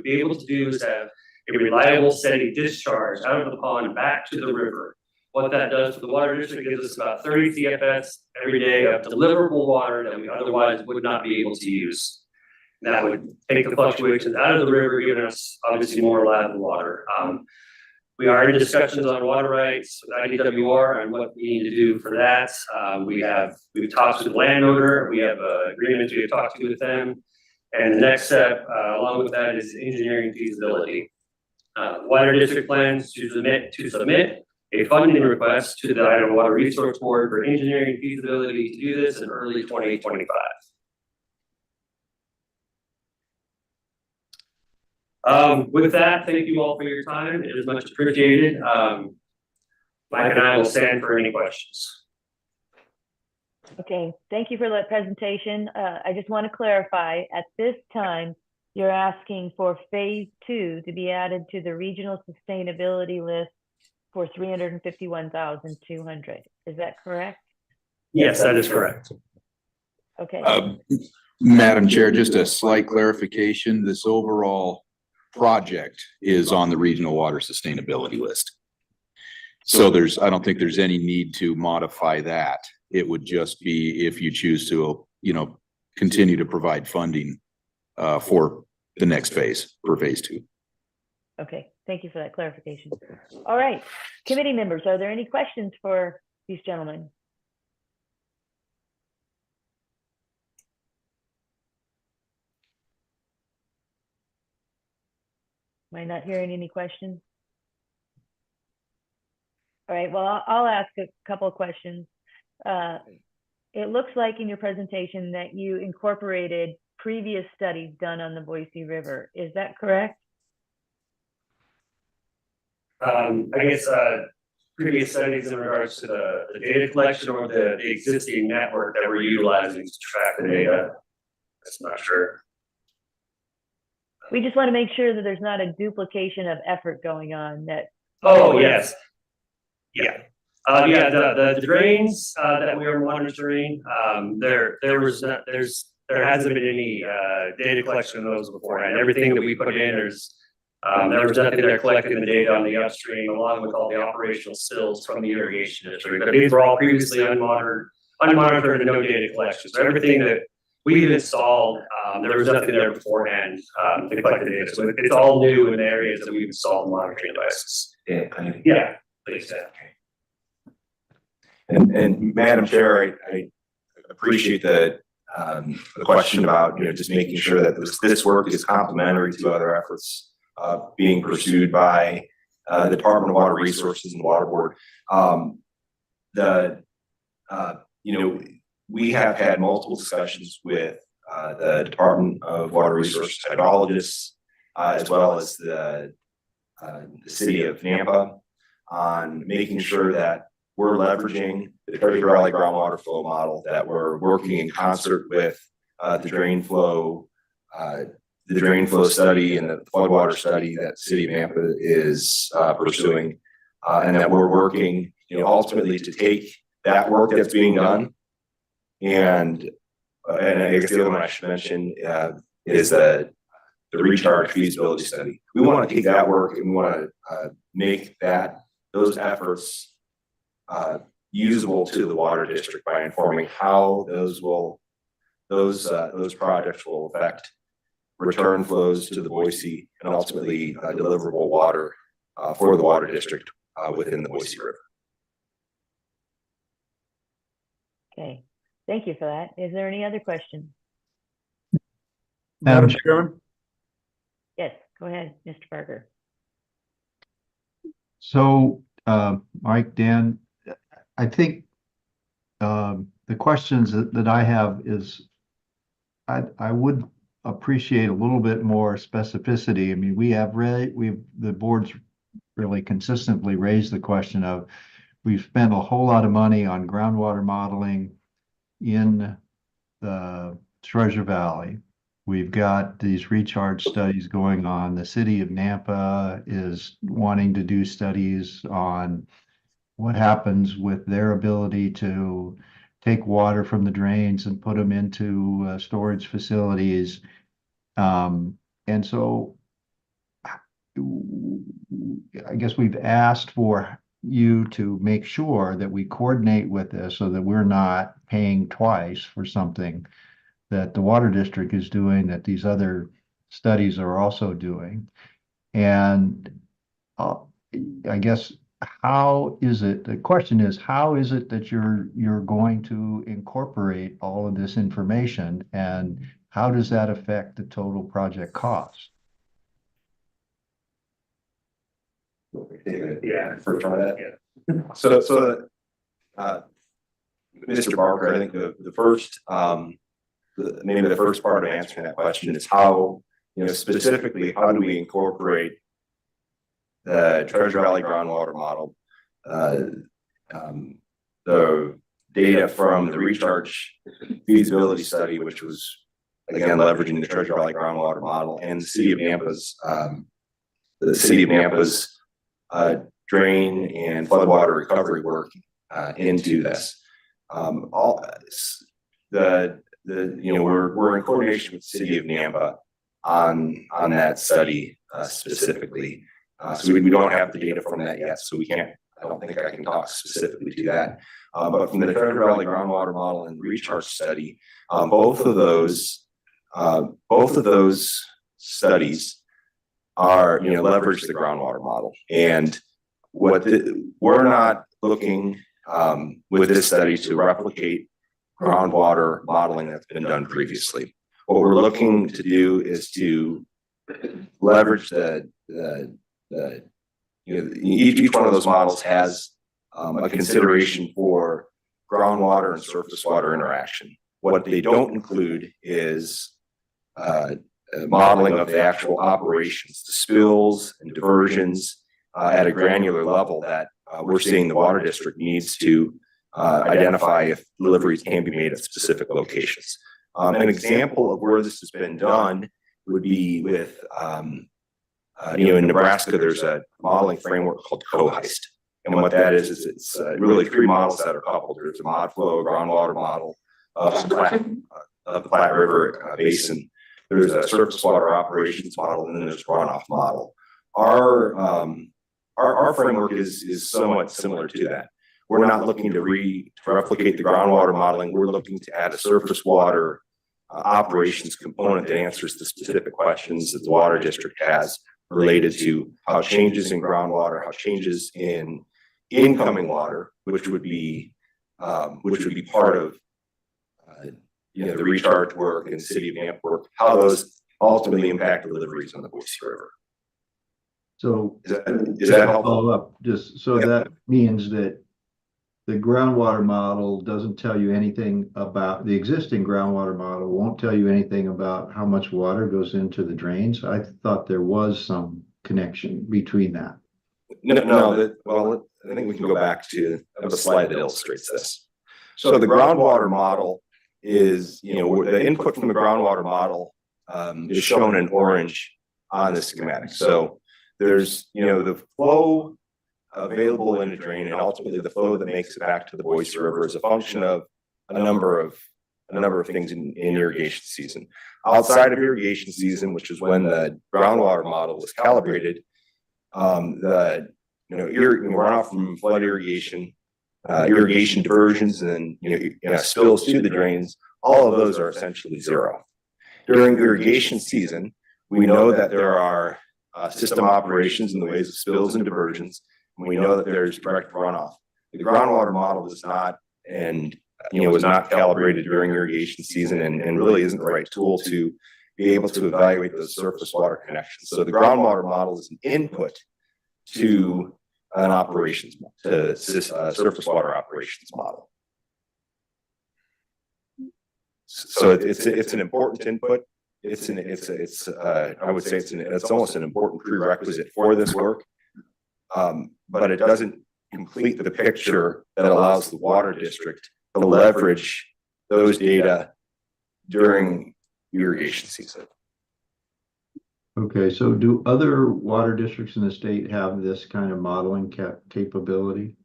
be able to do is have a reliable, steady discharge out of the pond back to the river. What that does for the water district gives us about 30 CFS every day of deliverable water that we otherwise would not be able to use. And that would take the fluctuations out of the river, giving us obviously more reliable water. We are in discussions on water rights with IDWR and what we need to do for that. We've talked to the landowner. We have an agreement we have talked to with them. And the next step along with that is engineering feasibility. The water district plans to submit a funding request to the Idaho Water Resource Board for engineering feasibility to do this in early 2025. With that, thank you all for your time. It is much appreciated. Mike and I will stand for any questions. Okay, thank you for that presentation. I just want to clarify, at this time, you're asking for phase 2 to be added to the regional sustainability list for $351,200. Is that correct? Yes, that is correct. Okay. Madam Chair, just a slight clarification. This overall project is on the regional water sustainability list. So I don't think there's any need to modify that. It would just be if you choose to, continue to provide funding for the next phase, for phase 2. Okay, thank you for that clarification. All right, committee members, are there any questions for these gentlemen? Am I not hearing any questions? All right, well, I'll ask a couple of questions. It looks like in your presentation that you incorporated previous studies done on the Boise River. Is that correct? I guess previous studies in regards to the data collection or the existing network that we're utilizing to track the data. That's not sure. We just want to make sure that there's not a duplication of effort going on that. Oh, yes. Yeah. The drains, that we are monitoring, there hasn't been any, data collection of those beforehand. Everything that we put in, there was nothing there collecting the data on the upstream, along with all the operational spills from the irrigation district. But these were all previously unmonitored and no data collection. So everything that we've installed, there was nothing there beforehand, to collect the data. So it's all new in the areas that we've installed monitoring devices. Yeah, please. And Madam Chair, I appreciate the question about, just making sure that this work is complementary to other efforts being pursued by the Department of Water Resources and the Water Board. We have had multiple discussions with the Department of Water Resources hydrologists, as well as the city of Nampa, on making sure that we're leveraging the Treasure Valley groundwater flow model, that we're working in concert with the drain flow study and the floodwater study that the city of Nampa is pursuing, and that we're working, ultimately to take that work that's being done. And I guess the other one I should mention is the recharge feasibility study. We want to take that work and we want to make those efforts usable to the water district by informing how those projects will affect return flows to the Boise and ultimately deliverable water for the water district within the Boise River. Okay, thank you for that. Is there any other questions? Madam Chairman? Yes, go ahead, Mr. Parker. So, Mike, Dan, I think the questions that I have is, I would appreciate a little bit more specificity. I mean, the board's really consistently raised the question of, we've spent a whole lot of money on groundwater modeling in the Treasure Valley. We've got these recharge studies going on. The city of Nampa is wanting to do studies on what happens with their ability to take water from the drains and put them into storage facilities. And so I guess we've asked for you to make sure that we coordinate with this so that we're not paying twice for something that the water district is doing, that these other studies are also doing. And I guess, the question is, how is it that you're going to incorporate all of this information, and how does that affect the total project cost? Yeah, first try that. Yeah. So Mr. Barker, I think the first maybe the first part of answering that question is how, specifically, how do we incorporate the Treasure Valley groundwater model, the data from the recharge feasibility study, which was again leveraging the Treasure Valley groundwater model, and the city of Nampa's drain and floodwater recovery work into this. We're in coordination with the city of Nampa on that study specifically. So we don't have the data from that yet, so I don't think I can talk specifically to that. But from the Treasure Valley groundwater model and recharge study, both of those studies are, leverage the groundwater model. And we're not looking with this study to replicate groundwater modeling that's been done previously. What we're looking to do is to leverage each one of those models has a consideration for groundwater and surface water interaction. What they don't include is modeling of the actual operations, the spills and diversions at a granular level that we're seeing the water district needs to identify if deliveries can be made at specific locations. An example of where this has been done would be with, in Nebraska, there's a modeling framework called Cole-Hansen. And what that is it's really three models that are coupled. There's a mod flow, groundwater model of the Platte River Basin. There's a surface water operations model, and then there's a runoff model. Our framework is somewhat similar to that. We're not looking to replicate the groundwater modeling. We're looking to add a surface water operations component that answers the specific questions that the water district has related to how changes in groundwater, how changes in incoming water, which would be part of the recharge work and city of AMP work, how those ultimately impact deliveries on the Boise River. So is that helpful? Follow up, just so that means that the groundwater model doesn't tell you anything about the existing groundwater model, won't tell you anything about how much water goes into the drains. I thought there was some connection between that. No, well, I think we can go back to a slide that illustrates this. So the groundwater model is, the input from the groundwater model is shown in orange on the schematic. So there's, the flow available in a drain, and ultimately the flow that makes it back to the Boise River is a function of a number of things in irrigation season. Outside of irrigation season, which is when the groundwater model was calibrated, runoff from flood irrigation, irrigation diversions, and spills to the drains, all of those are essentially zero. During irrigation season, we know that there are system operations in the ways of spills and diversions, and we know that there's direct runoff. The groundwater model is not, and was not calibrated during irrigation season, and really isn't the right tool to be able to evaluate those surface water connections. So the groundwater model is an input to an operations, to surface water operations model. So it's an important input. I would say it's almost an important prerequisite for this work, but it doesn't complete the picture that allows the water district to leverage those data during irrigation season. Okay, so do other water districts in the state have this kind of modeling capability?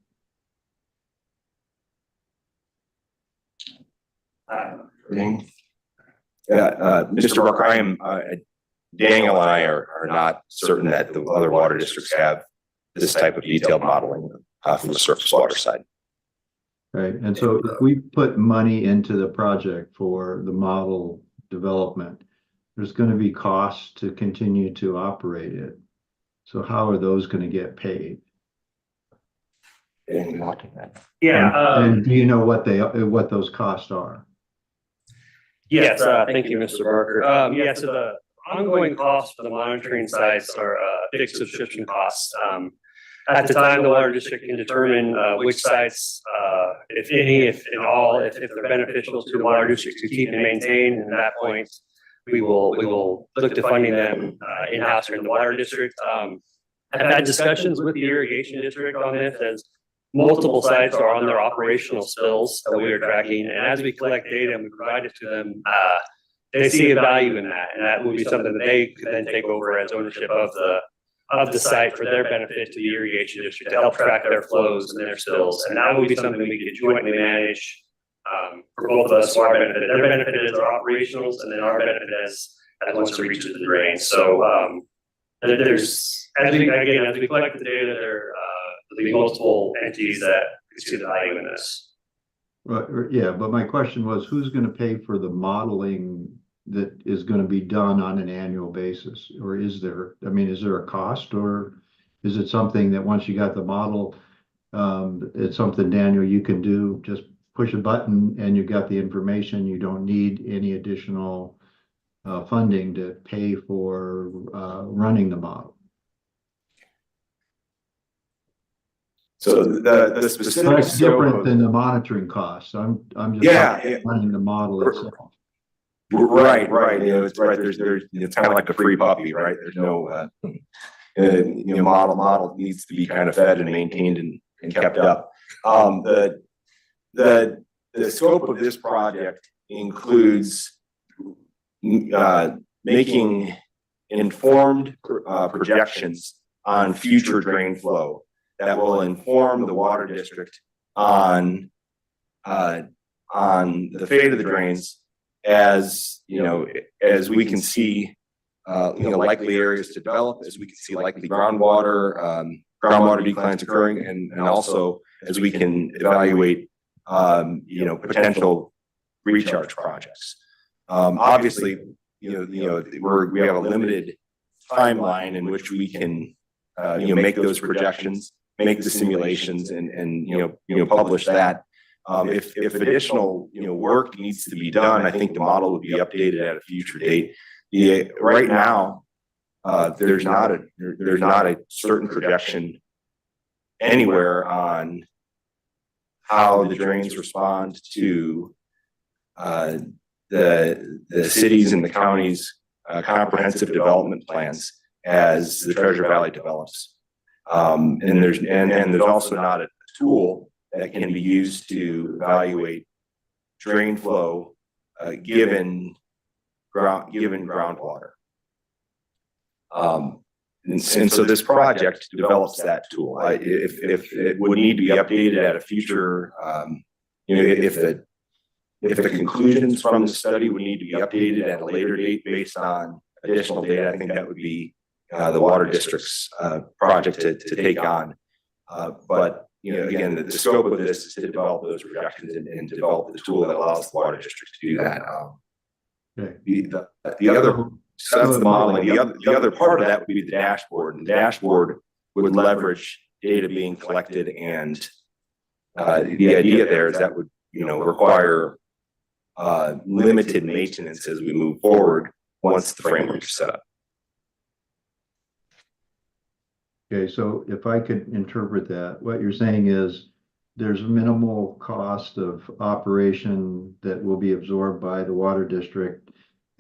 Mr. Marc, Daniel and I are not certain that the other water districts have this type of detailed modeling from the surface water side. Right, and so if we put money into the project for the model development, there's going to be costs to continue to operate it. So how are those going to get paid? Yeah. And do you know what those costs are? Yes, thank you, Mr. Barker. So the ongoing costs for the monitoring sites are fixed subscription costs. At the time, the water district can determine which sites, if any, if at all, if they're beneficial to the water district to keep and maintain. And at that point, we will look to funding them in-house or in the water district. I've had discussions with the irrigation district on this, as multiple sites are on their operational spills that we are tracking. And as we collect data and we provide it to them, they see a value in that. And that would be something that they could then take over as ownership of the site for their benefit to the irrigation district to help track their flows and their spills. And that would be something we could jointly manage for both of us. So our benefit, their benefit is our operationals, and then our benefit as once it reaches the drain. So there's, as we collect the data, there'll be multiple entities that see the value in this. Right, yeah, but my question was, who's going to pay for the modeling that is going to be done on an annual basis? Or is there a cost, or is it something that once you got the model, it's something, Daniel, you can do, just push a button and you got the information, you don't need any additional funding to pay for running the model? So the specific That's different than the monitoring costs. I'm just running the model itself. Right. It's right. It's kind of like a free puppy, right? There's no model needs to be kind of fed and maintained and kept up. The scope of this project includes making informed projections on future drain flow that will inform the water district on the fate of the drains as as we can see likely areas to develop, as we can see likely groundwater declines occurring, and also as we can evaluate potential recharge projects. Obviously, we have a limited timeline in which we can make those projections, make the simulations, and publish that. If additional work needs to be done, I think the model would be updated at a future date. Right now, there's not a certain projection anywhere on how the drains respond to the cities and the counties' comprehensive development plans as the Treasure Valley develops. And there's also not a tool that can be used to evaluate drain flow given groundwater. And so this project develops that tool. If it would need to be updated at a future, if the conclusions from the study would need to be updated at a later date based on additional data, I think that would be the water district's project to take on. But again, the scope of this is to develop those projections and develop the tool that allows the water district to do that. The other, so that's the modeling. The other part of that would be the dashboard, and the dashboard would leverage data being collected, and the idea there is that would require limited maintenance as we move forward once the framework is set up. Okay, so if I could interpret that, what you're saying is there's minimal cost of operation that will be absorbed by the water district.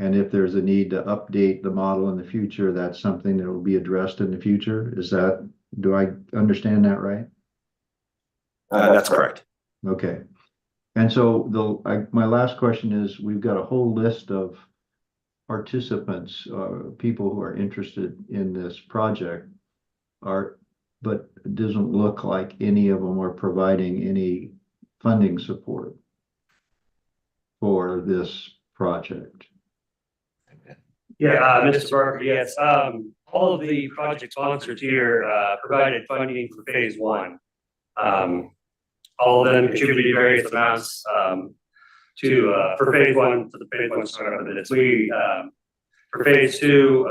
And if there's a need to update the model in the future, that's something that will be addressed in the future. Do I understand that right? That's correct. Okay. And so my last question is, we've got a whole list of participants, people who are interested in this project, but it doesn't look like any of them are providing any funding support for this project. Yeah, Mr. Barker, yes. All of the project sponsors here provided funding for phase one. All of them contributed various amounts for phase one, for the phase one startup of it. For phase two,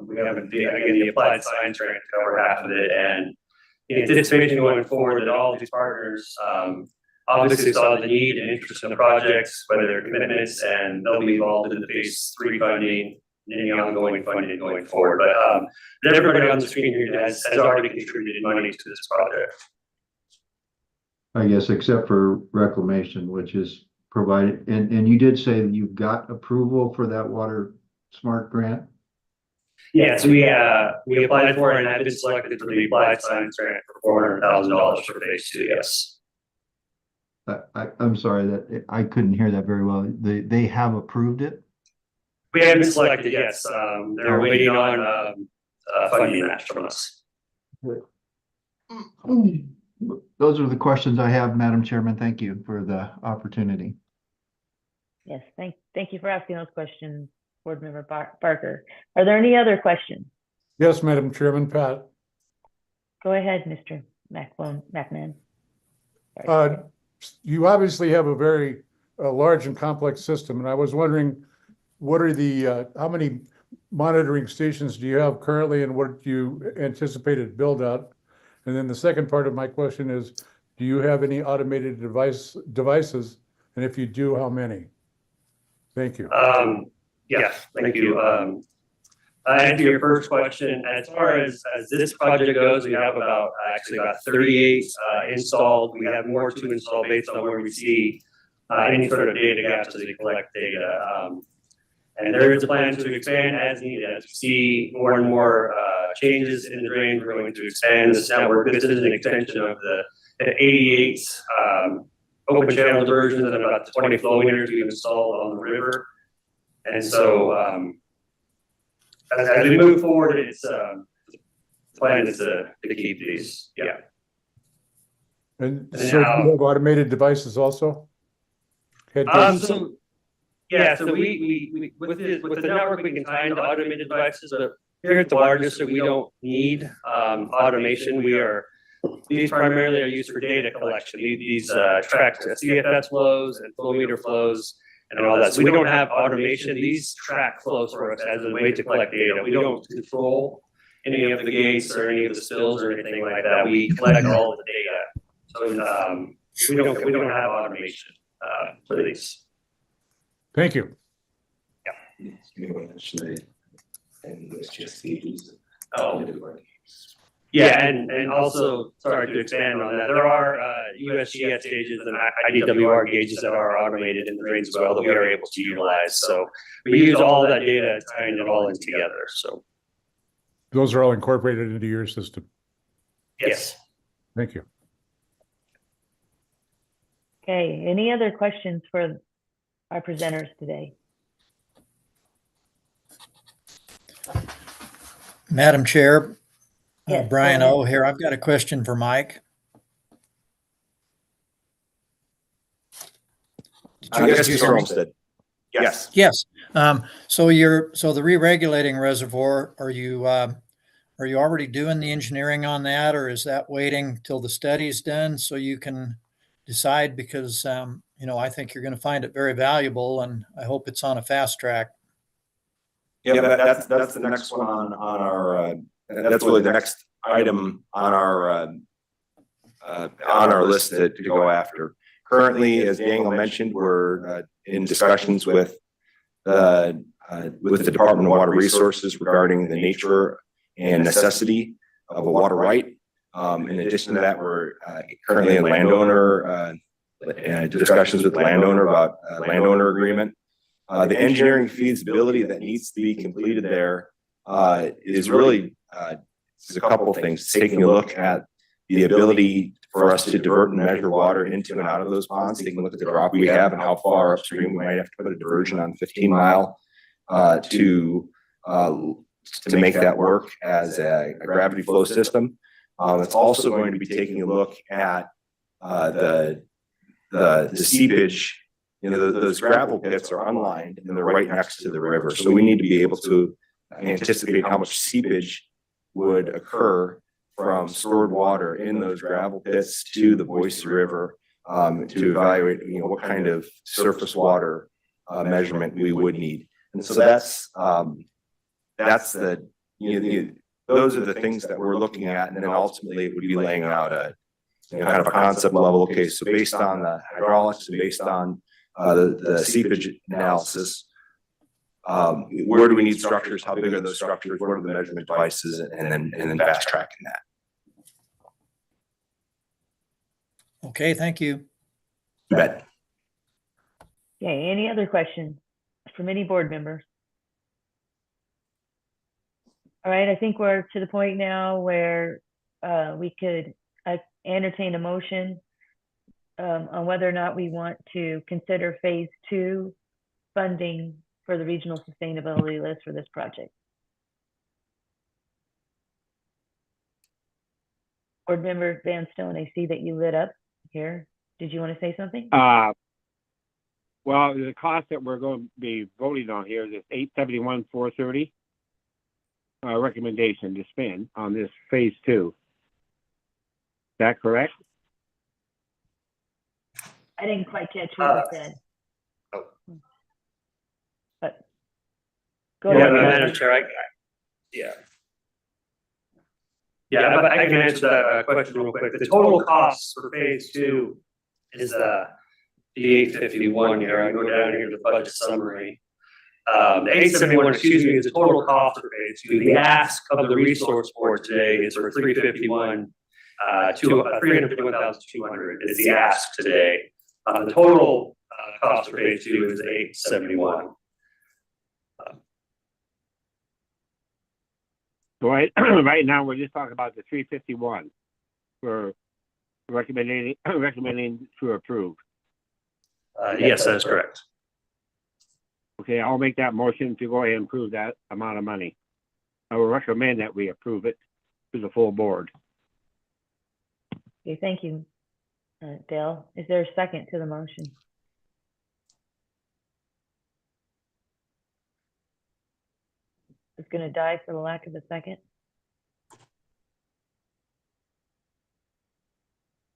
we have the applied science grant to cover half of it, and in anticipation going forward that all of these partners obviously saw the need and interest in the projects, whether they're commitments, and they'll be involved in the phase three funding and any ongoing funding going forward. But everybody on the screen here has already contributed money to this project. I guess except for reclamation, which is provided, and you did say that you got approval for that Water Smart grant? Yes, we applied for it and have been selected for the applied science grant for $400,000 for phase two. Yes. I'm sorry that I couldn't hear that very well. They have approved it? We have been selected, yes. They're waiting on funding match from us. Those are the questions I have, Madam Chairman. Thank you for the opportunity. Yes, thank you for asking those questions, Board Member Barker. Are there any other questions? Yes, Madam Chairman, Pat. Go ahead, Mr. McMahon. You obviously have a very large and complex system, and I was wondering, what are how many monitoring stations do you have currently, and what do you anticipated build out? And then the second part of my question is, do you have any automated devices? And if you do, how many? Thank you. Yeah, thank you. Answer your first question. As far as this project goes, we have about 38 installed. We have more to install based on where we see any sort of data gaps as we collect data. And there is a plan to expand as needed. As we see more and more changes in the drains, we're going to expand this network. This is an extension of the 88 open channel diversions and about the 20 flow meters we've installed on the river. And so as we move forward, it's, the plan is to keep these, yeah. And And so now- do you have automated devices also? Head gates? So, yeah, so we with the network, we can tie into automated devices, but here at the water district, we don't need, automation. These primarily are used for data collection. These track CFS flows and flow meter flows and all that. So we don't have automation. These track flows for us as a way to collect data. We don't control any of the gates or any of the spills or anything like that. We collect all of the data. So, we don't have automation, for these. Thank you. Oh. Yeah, and also, sorry to expand on that, there are USGS gauges and IDWR gauges that are automated in the drains as well that we are able to utilize. So we use all of that data, tying it all in together, so. Those are all incorporated into your system. Yes. Thank you. Okay, any other questions for our presenters today? Madam Chair, Yes, Brian go ahead. O here. I've got a question for Mike. Yes, Mr. Olmstead. Yes. Yes. So the re-regulating reservoir, are you already doing the engineering on that, or is that waiting till the study's done so you can decide? Because, I think you're going to find it very valuable, and I hope it's on a fast track. Yeah, that's the next one on our, that's really the next item on our list to go after. Currently, as Daniel mentioned, we're in discussions with the Department of Water Resources regarding the nature and necessity of a water right. In addition to that, we're currently in landowner discussions with the landowner about a landowner agreement. The engineering feasibility that needs to be completed there is really a couple of things. Taking a look at the ability for us to divert and measure water into and out of those ponds, taking a look at the drop we have and how far upstream we might have to put a diversion on 15 Mile to make that work as a gravity flow system. It's also going to be taking a look at the seepage. Those gravel pits are unlined and they're right next to the river. So we need to be able to anticipate how much seepage would occur from stored water in those gravel pits to the Boise River to evaluate, what kind of surface water measurement we would need. And so that's the, those are the things that we're looking at. And then ultimately it would be laying out a kind of a concept level. Okay, so based on the hydraulics and based on the seepage analysis, where do we need structures? How big are those structures? What are the measurement devices? And then fast tracking that. Okay, thank you. You bet. Okay, any other questions from any board members? All right, I think we're to the point now where we could entertain a motion on whether or not we want to consider phase 2 funding for the regional sustainability list for this project. Board Member Van Stone, I see that you lit up here. Did you want to say something? Well, the cost that we're going to be voting on here is $871,430 recommendation to spend on this phase 2. Is that correct? I didn't quite catch what you said. But go ahead. Madam Chair, I can answer that question real quick. The total cost for phase 2 is the 851 here. I go down here to the budget summary. The 871, is the total cost for phase 2. The ask of the resource board today is for 351, 351,200 is the ask today. The total cost for phase 2 is 871. So right now, we're just talking about the 351 for recommending to approve. Yes, that is correct. Okay, I'll make that motion to go ahead and approve that amount of money. I will recommend that we approve it to the full board. Okay, thank you, Dale. Is there a second to the motion? It's going to die for the lack of a second.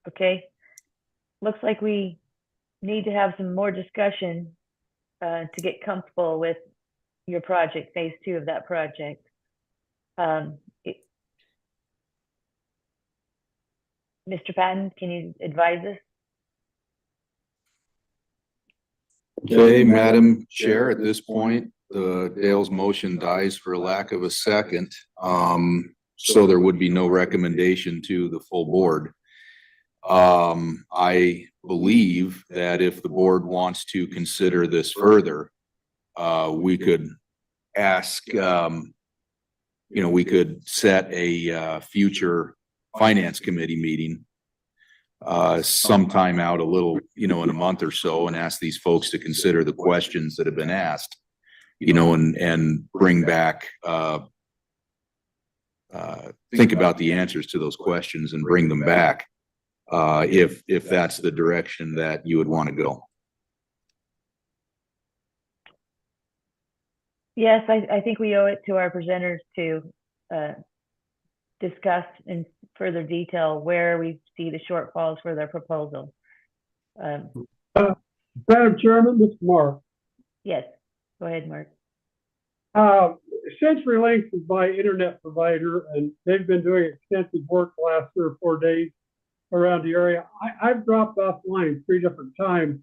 Okay, looks like we need to have some more discussion to get comfortable with your project, phase 2 of that project. Mr. Patton, can you advise us? Okay, Madam Chair, at this point, Dale's motion dies for lack of a second. So there would be no recommendation to the full board. I believe that if the board wants to consider this further, we could ask, we could set a future finance committee meeting sometime out a little, in a month or so, and ask these folks to consider the questions that have been asked, and bring back, think about the answers to those questions and bring them back, if that's the direction that you would want to go. Yes, I think we owe it to our presenters to discuss in further detail where we see the shortfalls for their proposal. Madam Chairman, this is Marc. Yes, go ahead, Marc. CenturyLink is my internet provider, and they've been doing extensive work the last 3 or 4 days around the area. I've dropped offline 3 different times,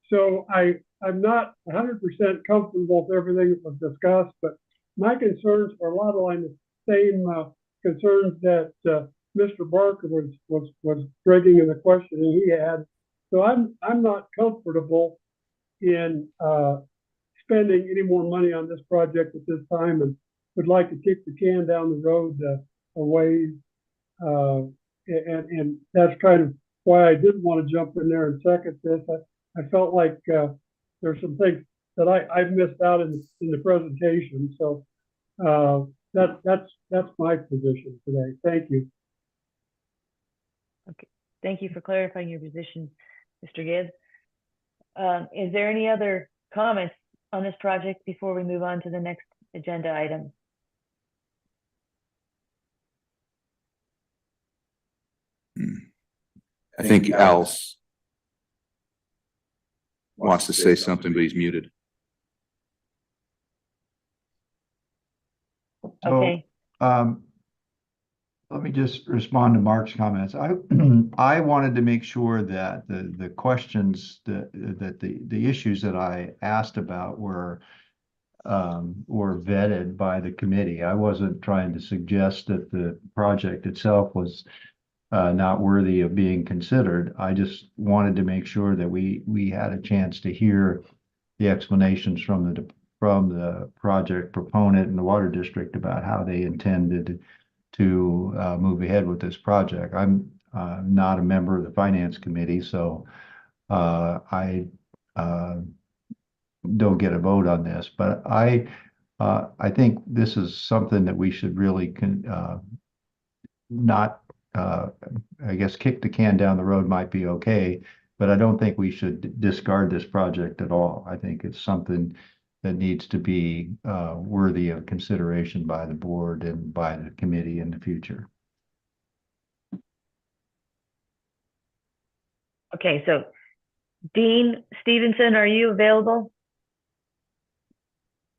so I'm not 100% comfortable with everything that was discussed, but my concerns are a lot along the same concerns that Mr. Barker was bringing in the questioning he had. So I'm not comfortable in spending any more money on this project at this time, and would like to kick the can down the road a ways. And that's kind of why I didn't want to jump in there and second this. I felt like there's some things that I missed out in the presentation. So that's my position today. Thank you. Okay, thank you for clarifying your position, Mr. Gibbs. Is there any other comments on this project before we move on to the next agenda item? I think Al's wants to say something, but he's muted. Okay. Let me just respond to Mark's comments. I wanted to make sure that the questions that the issues that I asked about were vetted by the committee. I wasn't trying to suggest that the project itself was not worthy of being considered. I just wanted to make sure that we had a chance to hear the explanations from the project proponent and the water district about how they intended to move ahead with this project. I'm not a member of the finance committee, so I don't get a vote on this, but I think this is something that we should really not, I guess, kick the can down the road might be okay, but I don't think we should discard this project at all. I think it's something that needs to be worthy of consideration by the board and by the committee in the future. Okay, so Dean Stevenson, are you available?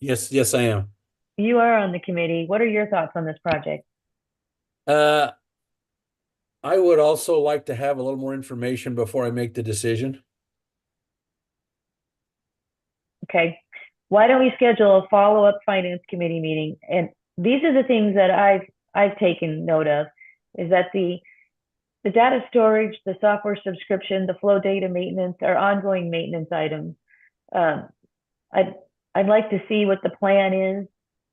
Yes, I am. You are on the committee. What are your thoughts on this project? I would also like to have a little more information before I make the decision. Okay, why don't we schedule a follow-up finance committee meeting? And these are the things that I've taken note of, is that the data storage, the software subscription, the flow data maintenance are ongoing maintenance items. I'd like to see what the plan is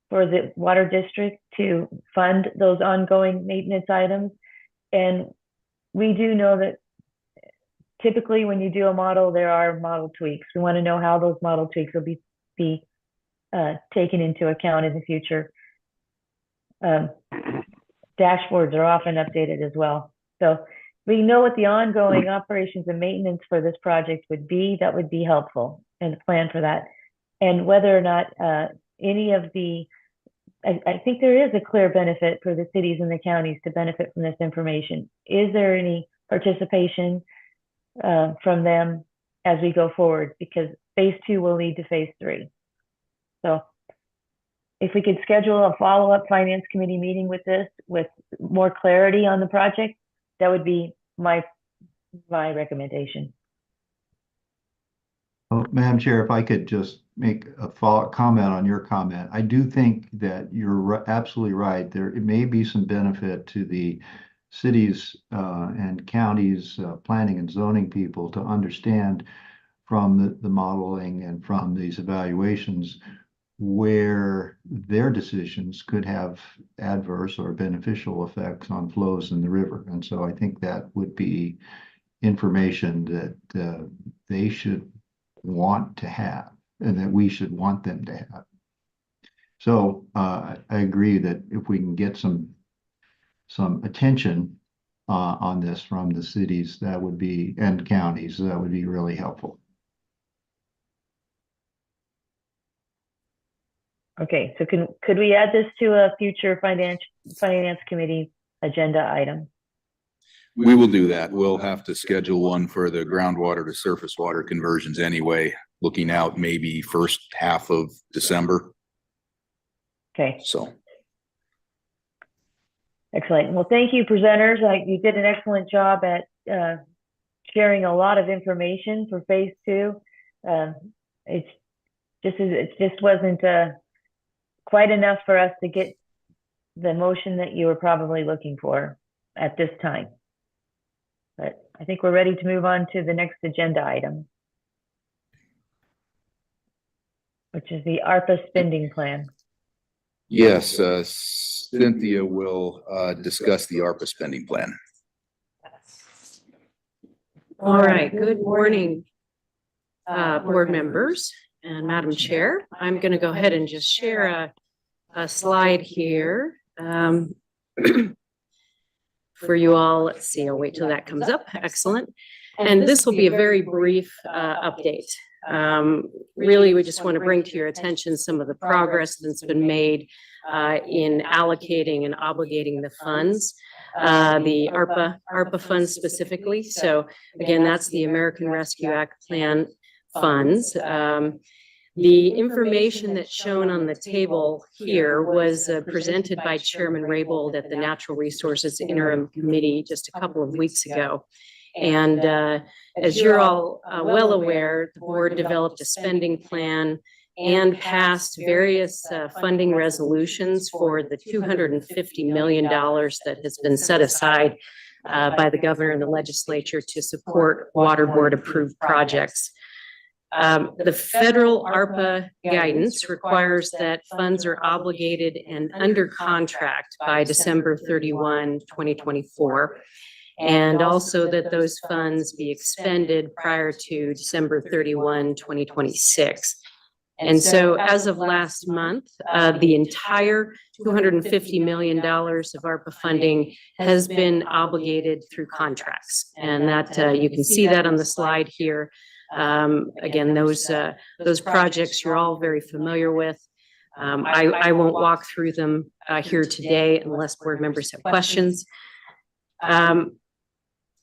for the water district to fund those ongoing maintenance items. And we do know that typically when you do a model, there are model tweaks. We want to know how those model tweaks will be taken into account in the future. dashboards are often updated as well. So we know what the ongoing operations and maintenance for this project would be. That would be helpful, and plan for that. And whether or not any of the, I think there is a clear benefit for the cities and the counties to benefit from this information. Is there any participation from them as we go forward? Because phase 2 will lead to phase 3. So if we could schedule a follow-up finance committee meeting with this, with more clarity on the project, that would be my recommendation. Well, Madam Chair, if I could just make a follow-up comment on your comment. I do think that you're absolutely right. It may be some benefit to the cities and counties planning and zoning people to understand from the modeling and from these evaluations where their decisions could have adverse or beneficial effects on flows in the river. And so I think that would be information that they should want to have and that we should want them to have. So I agree that if we can get some attention on this from the cities, that would be, and counties, that would be really helpful. Okay, so could we add this to a future finance committee agenda item? We will do that. We'll have to schedule one for the groundwater to surface water conversions anyway, looking out maybe first half of December. Okay. So. Excellent. Well, thank you, presenters. You did an excellent job at sharing a lot of information for phase 2. It just wasn't quite enough for us to get the motion that you were probably looking for at this time. But I think we're ready to move on to the next agenda item, which is the ARPA spending plan. Yes, Cynthia will discuss the ARPA spending plan. All right, good morning, board members and Madam Chair. I'm going to go ahead and just share a slide here for you all. Let's see, I'll wait till that comes up. Excellent. And this will be a very brief update. Really, we just want to bring to your attention some of the progress that's been made in allocating and obligating the funds, the ARPA funds specifically. So again, that's the American Rescue Act Plan funds. The information that's shown on the table here was presented by Chairman Raybould at the Natural Resources Interim Committee just a couple of weeks ago. And as you're all well aware, the board developed a spending plan and passed various funding resolutions for the $250 million that has been set aside by the governor and the legislature to support water board approved projects. The federal ARPA guidance requires that funds are obligated and under contract by December 31, 2024, and also that those funds be expended prior to December 31, 2026. And so as of last month, the entire $250 million of ARPA funding has been obligated through contracts. And that you can see that on the slide here. Again, those projects you're all very familiar with. I won't walk through them here today unless board members have questions.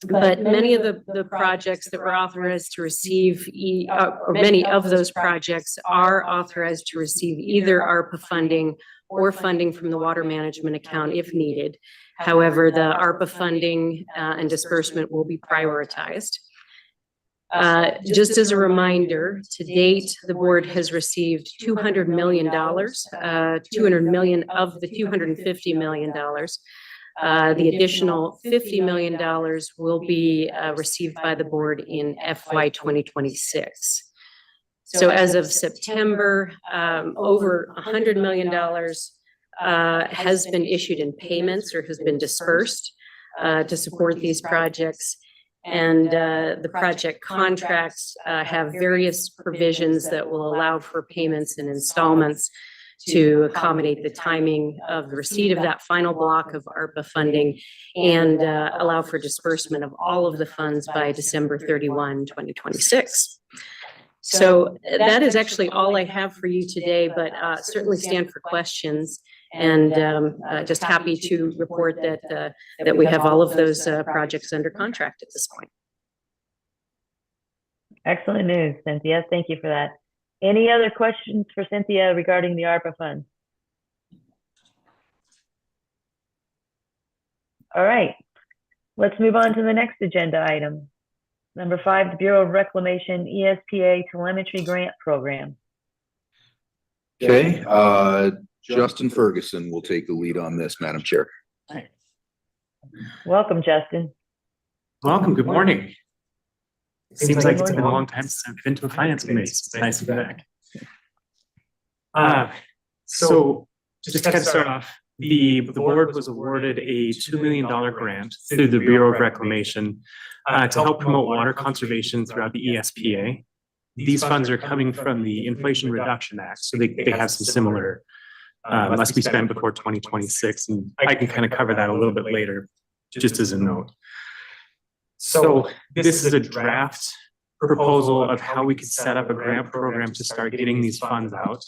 But many of the projects that were authorized to receive, or many of those projects are authorized to receive either ARPA funding or funding from the water management account if needed. However, the ARPA funding and disbursement will be prioritized. Just as a reminder, to date, the board has received $200 million, 200 million of the $250 million. The additional $50 million will be received by the board in FY 2026. So as of September, over $100 million has been issued in payments or has been dispersed to support these projects. And the project contracts have various provisions that will allow for payments and installments. to accommodate the timing of the receipt of that final block of ARPA funding and allow for disbursement of all of the funds by December 31, 2026. So that is actually all I have for you today, but certainly stand for questions. And just happy to report that that we have all of those projects under contract at this point. Excellent news, Cynthia. Thank you for that. Any other questions for Cynthia regarding the ARPA funds? All right, let's move on to the next agenda item. Number 5, the Bureau of Reclamation ESPA Telemetry Grant Program. Okay, Justin Ferguson will take the lead on this, Madam Chair. Welcome, Justin. Welcome. Good morning. Seems like it's morning. been a long time since I've been to a finance committee. It's nice to be back. So just to kind of start off, the board was awarded a $2 million grant through the Bureau of Reclamation to help promote water conservation throughout the ESPA. These funds are coming from the Inflation Reduction Act, so they have some similar must be spent before 2026, and I can kind of cover that a little bit later, just as a note. So this is a draft proposal of how we could set up a grant program to start getting these funds out.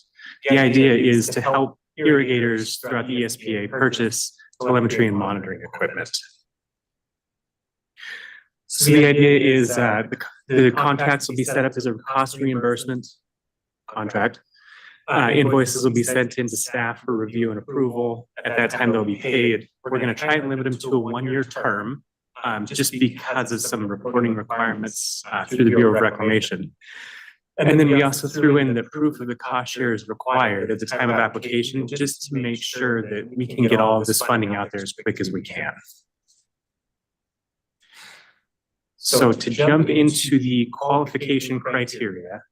The idea is to help irrigators throughout the ESPA purchase telemetry and monitoring equipment. So the idea is the contracts will be set up as a cost reimbursement contract. Invoices will be sent into staff for review and approval. At that time, they'll be paid. We're going to try and limit them to a 1-year term, just because of some reporting requirements through the Bureau of Reclamation. And then we also threw in that proof of the cost share is required at the time of application, just to make sure that we can get all of this funding out there as quick as we can. So to jump into the qualification criteria,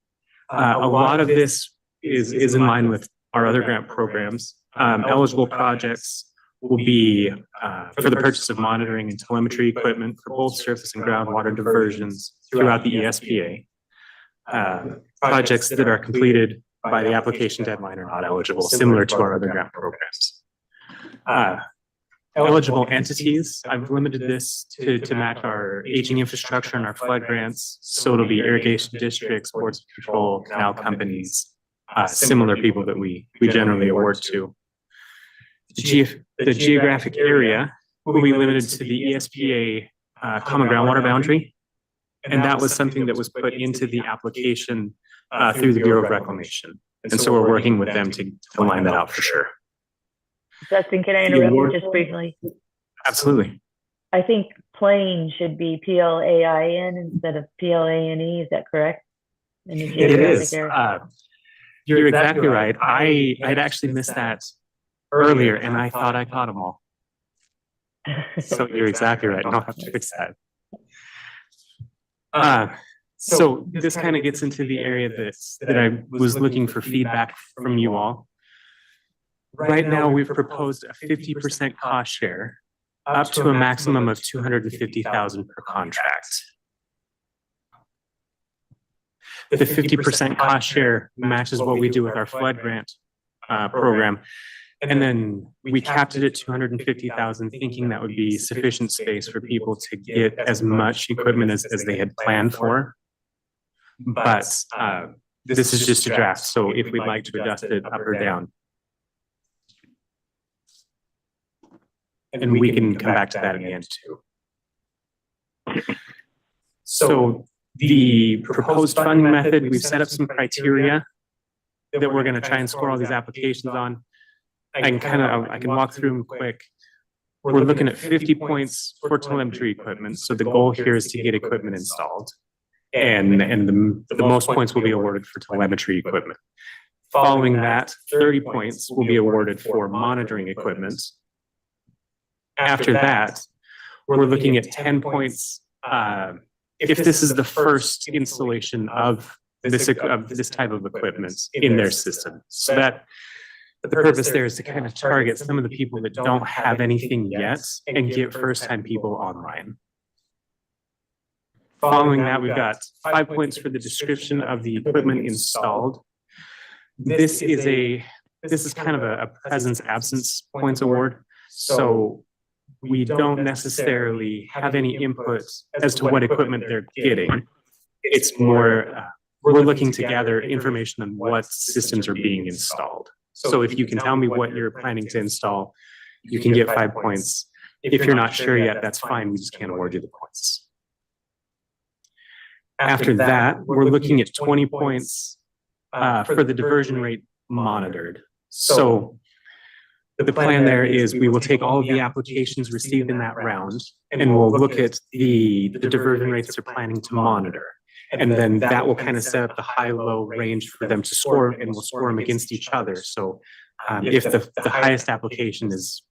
a lot of this is in line with our other grant programs. Eligible projects will be for the purchase of monitoring and telemetry equipment for both surface and groundwater diversions throughout the ESPA. Projects that are completed by the application deadline are not eligible, similar to our other grant programs. Eligible entities, I've limited this to match our aging infrastructure and our flood grants. So it'll be irrigation districts, boards of control, canal companies, similar people that we generally award to. The geographic area will be limited to the ESPA common groundwater boundary. And that was something that was put into the application through the Bureau of Reclamation. And so we're working with them to line that out for sure. Justin, can I interrupt you just briefly? Absolutely. I think plain should be PLAIN instead of PLANE. Is that correct? In the It is. geographic area? You're exactly right. I'd actually missed that earlier, and I thought I caught them all. So you're exactly right. I'll have to fix that. So this kind of gets into the area that I was looking for feedback from you all. Right now, we've proposed a 50% cost share up to a maximum of $250,000 per contract. The 50% cost share matches what we do with our flood grant program. And then we capped it at $250,000, thinking that would be sufficient space for people to get as much equipment as they had planned for. But this is just a draft, so if we'd like to adjust it up or down. And we can come back to that at the end too. So the proposed funding method, we've set up some criteria that we're going to try and score all these applications on. I can walk through them quick. We're looking at 50 points for telemetry equipment. So the goal here is to get equipment installed. And the most points will be awarded for telemetry equipment. Following that, 30 points will be awarded for monitoring equipment. After that, we're looking at 10 points if this is the first installation of this type of equipment in their system. So that the purpose there is to kind of target some of the people that don't have anything yet and get first-time people online. Following that, we've got 5 points for the description of the equipment installed. This is this is kind of a presence absence points award. So we don't necessarily have any input as to what equipment they're getting. It's more, we're looking to gather information on what systems are being installed. So if you can tell me what you're planning to install, you can get 5 points. If you're not sure yet, that's fine. We just can't award you the points. After that, we're looking at 20 points for the diversion rate monitored. So the plan there is we will take all of the applications received in that round and we'll look at the diversion rates they're planning to monitor. And then that will kind of set up the high-low range for them to score, and we'll score them against each other. So if the highest application is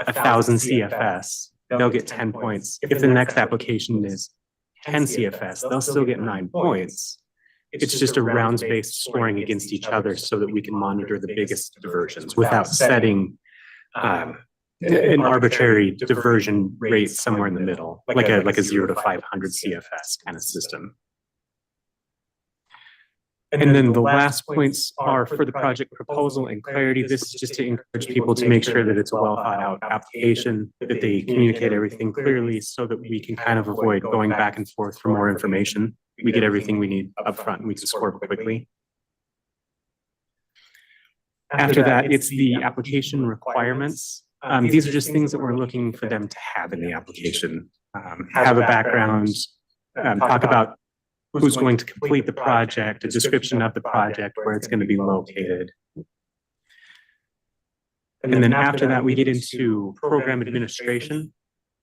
1,000 CFS, they'll get 10 points. If the next application is 10 CFS, they'll still get 9 points. It's just a rounds-based scoring against each other so that we can monitor the biggest diversions without setting an arbitrary diversion rate somewhere in the middle, like a 0 to 500 CFS kind of system. And then the last points are for the project proposal and clarity. This is just to encourage people to make sure that it's a well thought out application, that they communicate everything clearly so that we can kind of avoid going back and forth for more information. We get everything we need up front and we can score quickly. After that, it's the application requirements. These are just things that we're looking for them to have in the application. Have a background, talk about who's going to complete the project, a description of the project, where it's going to be located. And then after that, we get into program administration.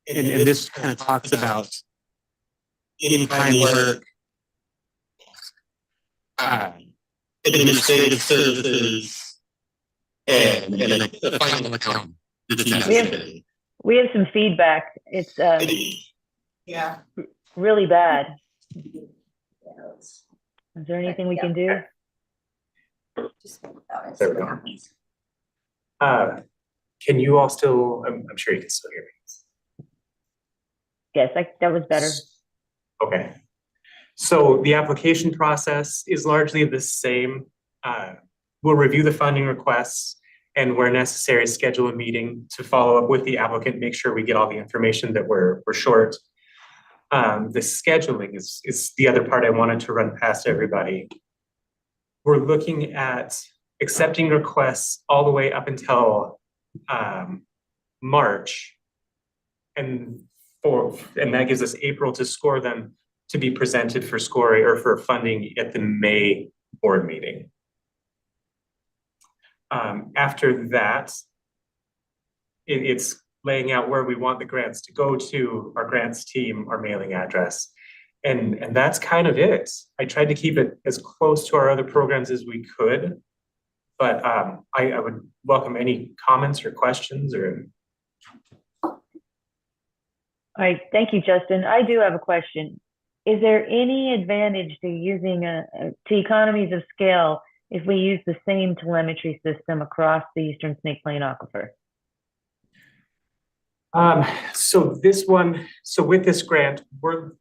And this kind of talks about in-kind work, administrative services, and the final account. We have some feedback. It's really bad. Is there anything we can do? There we go. Can you all still, I'm sure you can still hear me. Yes, that was better. Okay. So the application process is largely the same. We'll review the funding requests and where necessary, schedule a meeting to follow up with the applicant, make sure we get all the information that we're short. The scheduling is the other part I wanted to run past everybody. We're looking at accepting requests all the way up until March, and that gives us April to score them to be presented for scoring or for funding at the May board meeting. After that, it's laying out where we want the grants to go to, our grants team, our mailing address. And that's kind of it. I tried to keep it as close to our other programs as we could, but I would welcome any comments or questions or. All right, thank you, Justin. I do have a question. Is there any advantage to using to economies of scale if we use the same telemetry system across the Eastern Snake Plain Aquifer? So with this grant, we're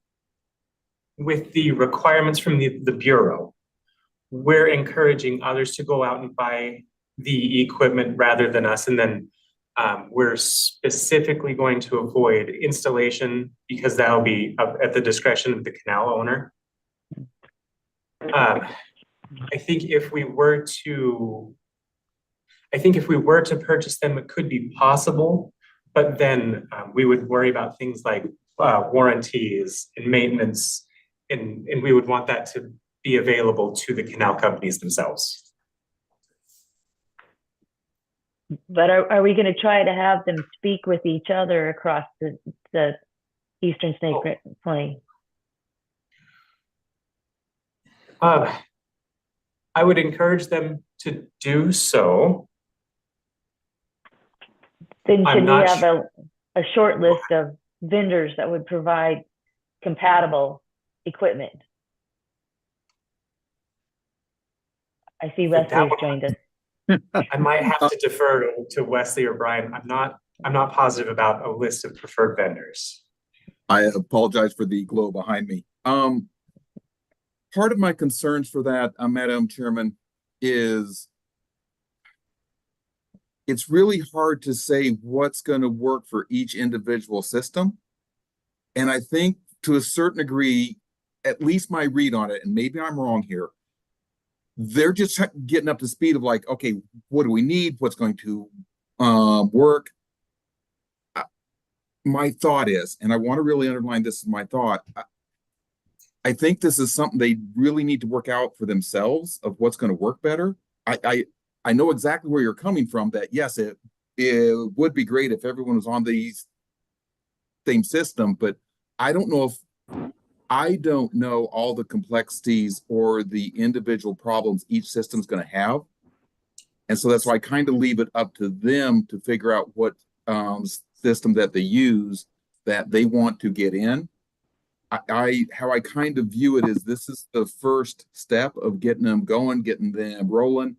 with the requirements from the Bureau, we're encouraging others to go out and buy the equipment rather than us. And then we're specifically going to avoid installation because that'll be at the discretion of the canal owner. I think if we were to purchase them, it could be possible. But then we would worry about things like warranties and maintenance, and we would want that to be available to the canal companies themselves. But are we going to try to have them speak with each other across the Eastern Snake Plain? I would encourage them to do so. Then should we have a short list of vendors that would provide compatible equipment? I see Wesley has joined us. I might have to defer to Wesley or Brian. I'm not positive about a list of preferred vendors. I apologize for the glow behind me. Part of my concerns for that, Madam Chairman, is it's really hard to say what's going to work for each individual system. And I think to a certain degree, at least my read on it, and maybe I'm wrong here, they're just getting up to speed of like, okay, what do we need? What's going to work? My thought is, and I want to really underline this is my thought, I think this is something they really need to work out for themselves of what's going to work better. I know exactly where you're coming from, that yes, it would be great if everyone was on the same system, but I don't know all the complexities or the individual problems each system's going to have. And so that's why I kind of leave it up to them to figure out what system that they use that they want to get in. How I kind of view it is this is the first step of getting them going, getting them rolling.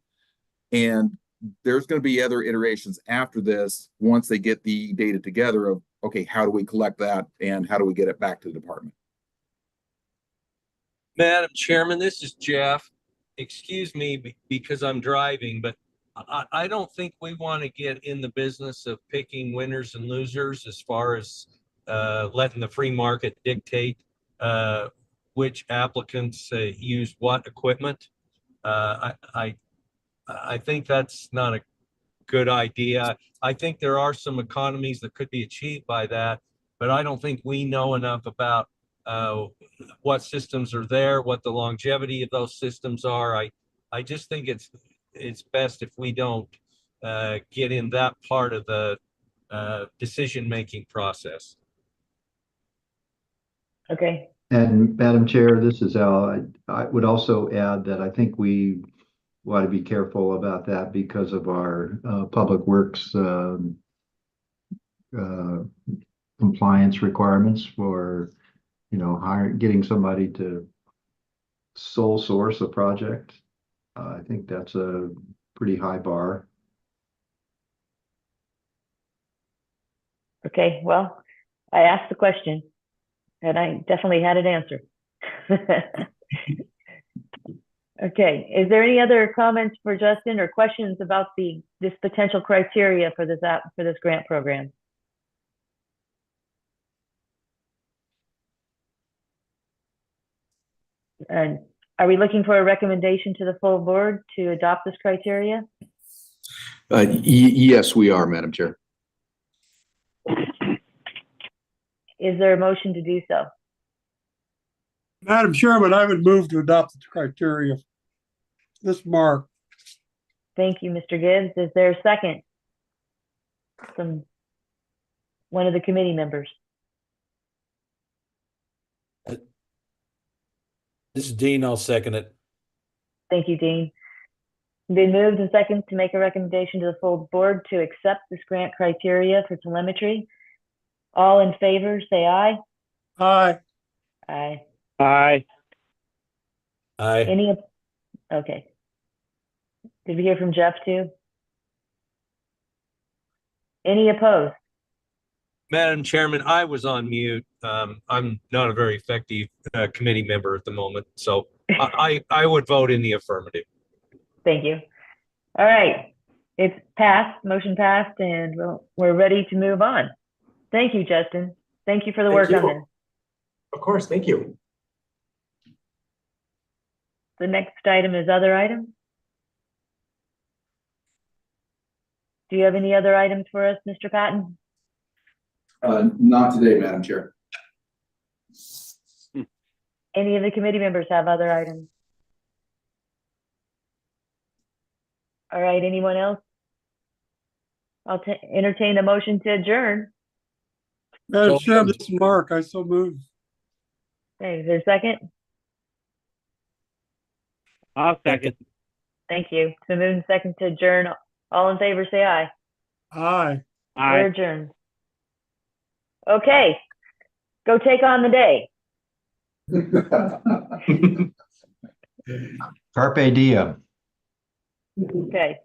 And there's going to be other iterations after this once they get the data together of, okay, how do we collect that and how do we get it back to the department? Madam Chairman, this is Jeff. Excuse me because I'm driving, but I don't think we want to get in the business of picking winners and losers as far as letting the free market dictate which applicants use what equipment. I think that's not a good idea. I think there are some economies that could be achieved by that, but I don't think we know enough about what systems are there, what the longevity of those systems are. I just think it's best if we don't get in that part of the decision-making process. Okay. And Madam Chair, this is Al. I would also add that I think we want to be careful about that because of our public works compliance requirements for, getting somebody to sole source a project. I think that's a pretty high bar. Okay, well, I asked the question and I definitely had an answer. Okay, is there any other comments for Justin or questions about this potential criteria for this grant program? And are we looking for a recommendation to the full board to adopt this criteria? Yes, we are, Madam Chair. Is there a motion to do so? Madam Chairman, I would move to adopt the criteria. This is Marc. Thank you, Mr. Gibbs. Is there a second from one of the committee members? This is Dean. I'll second it. Thank you, Dean. Been moved and seconded to make a recommendation to the full board to accept this grant criteria for telemetry. All in favor, say aye. Aye. Aye. Aye. Aye. Okay. Did we hear from Jeff too? Any opposed? Madam Chairman, I was on mute. I'm not a very effective committee member at the moment, so I would vote in the affirmative. Thank you. All right, it's passed, motion passed, and we're ready to move on. Thank you, Justin. Thank you for the work on this. Of course, thank you. The next item is other items. Do you have any other items for us, Mr. Patton? Not today, Madam Chair. Any of the committee members have other items? All right, anyone else? I'll entertain a motion to adjourn. Madam Chairman, this is Marc. I so move. Okay, is there a second? I'll second. Thank you. It's been moved and second to adjourn. All in favor, say aye. Aye. We're adjourned. Okay, go take on the day. Carpe diem. Okay.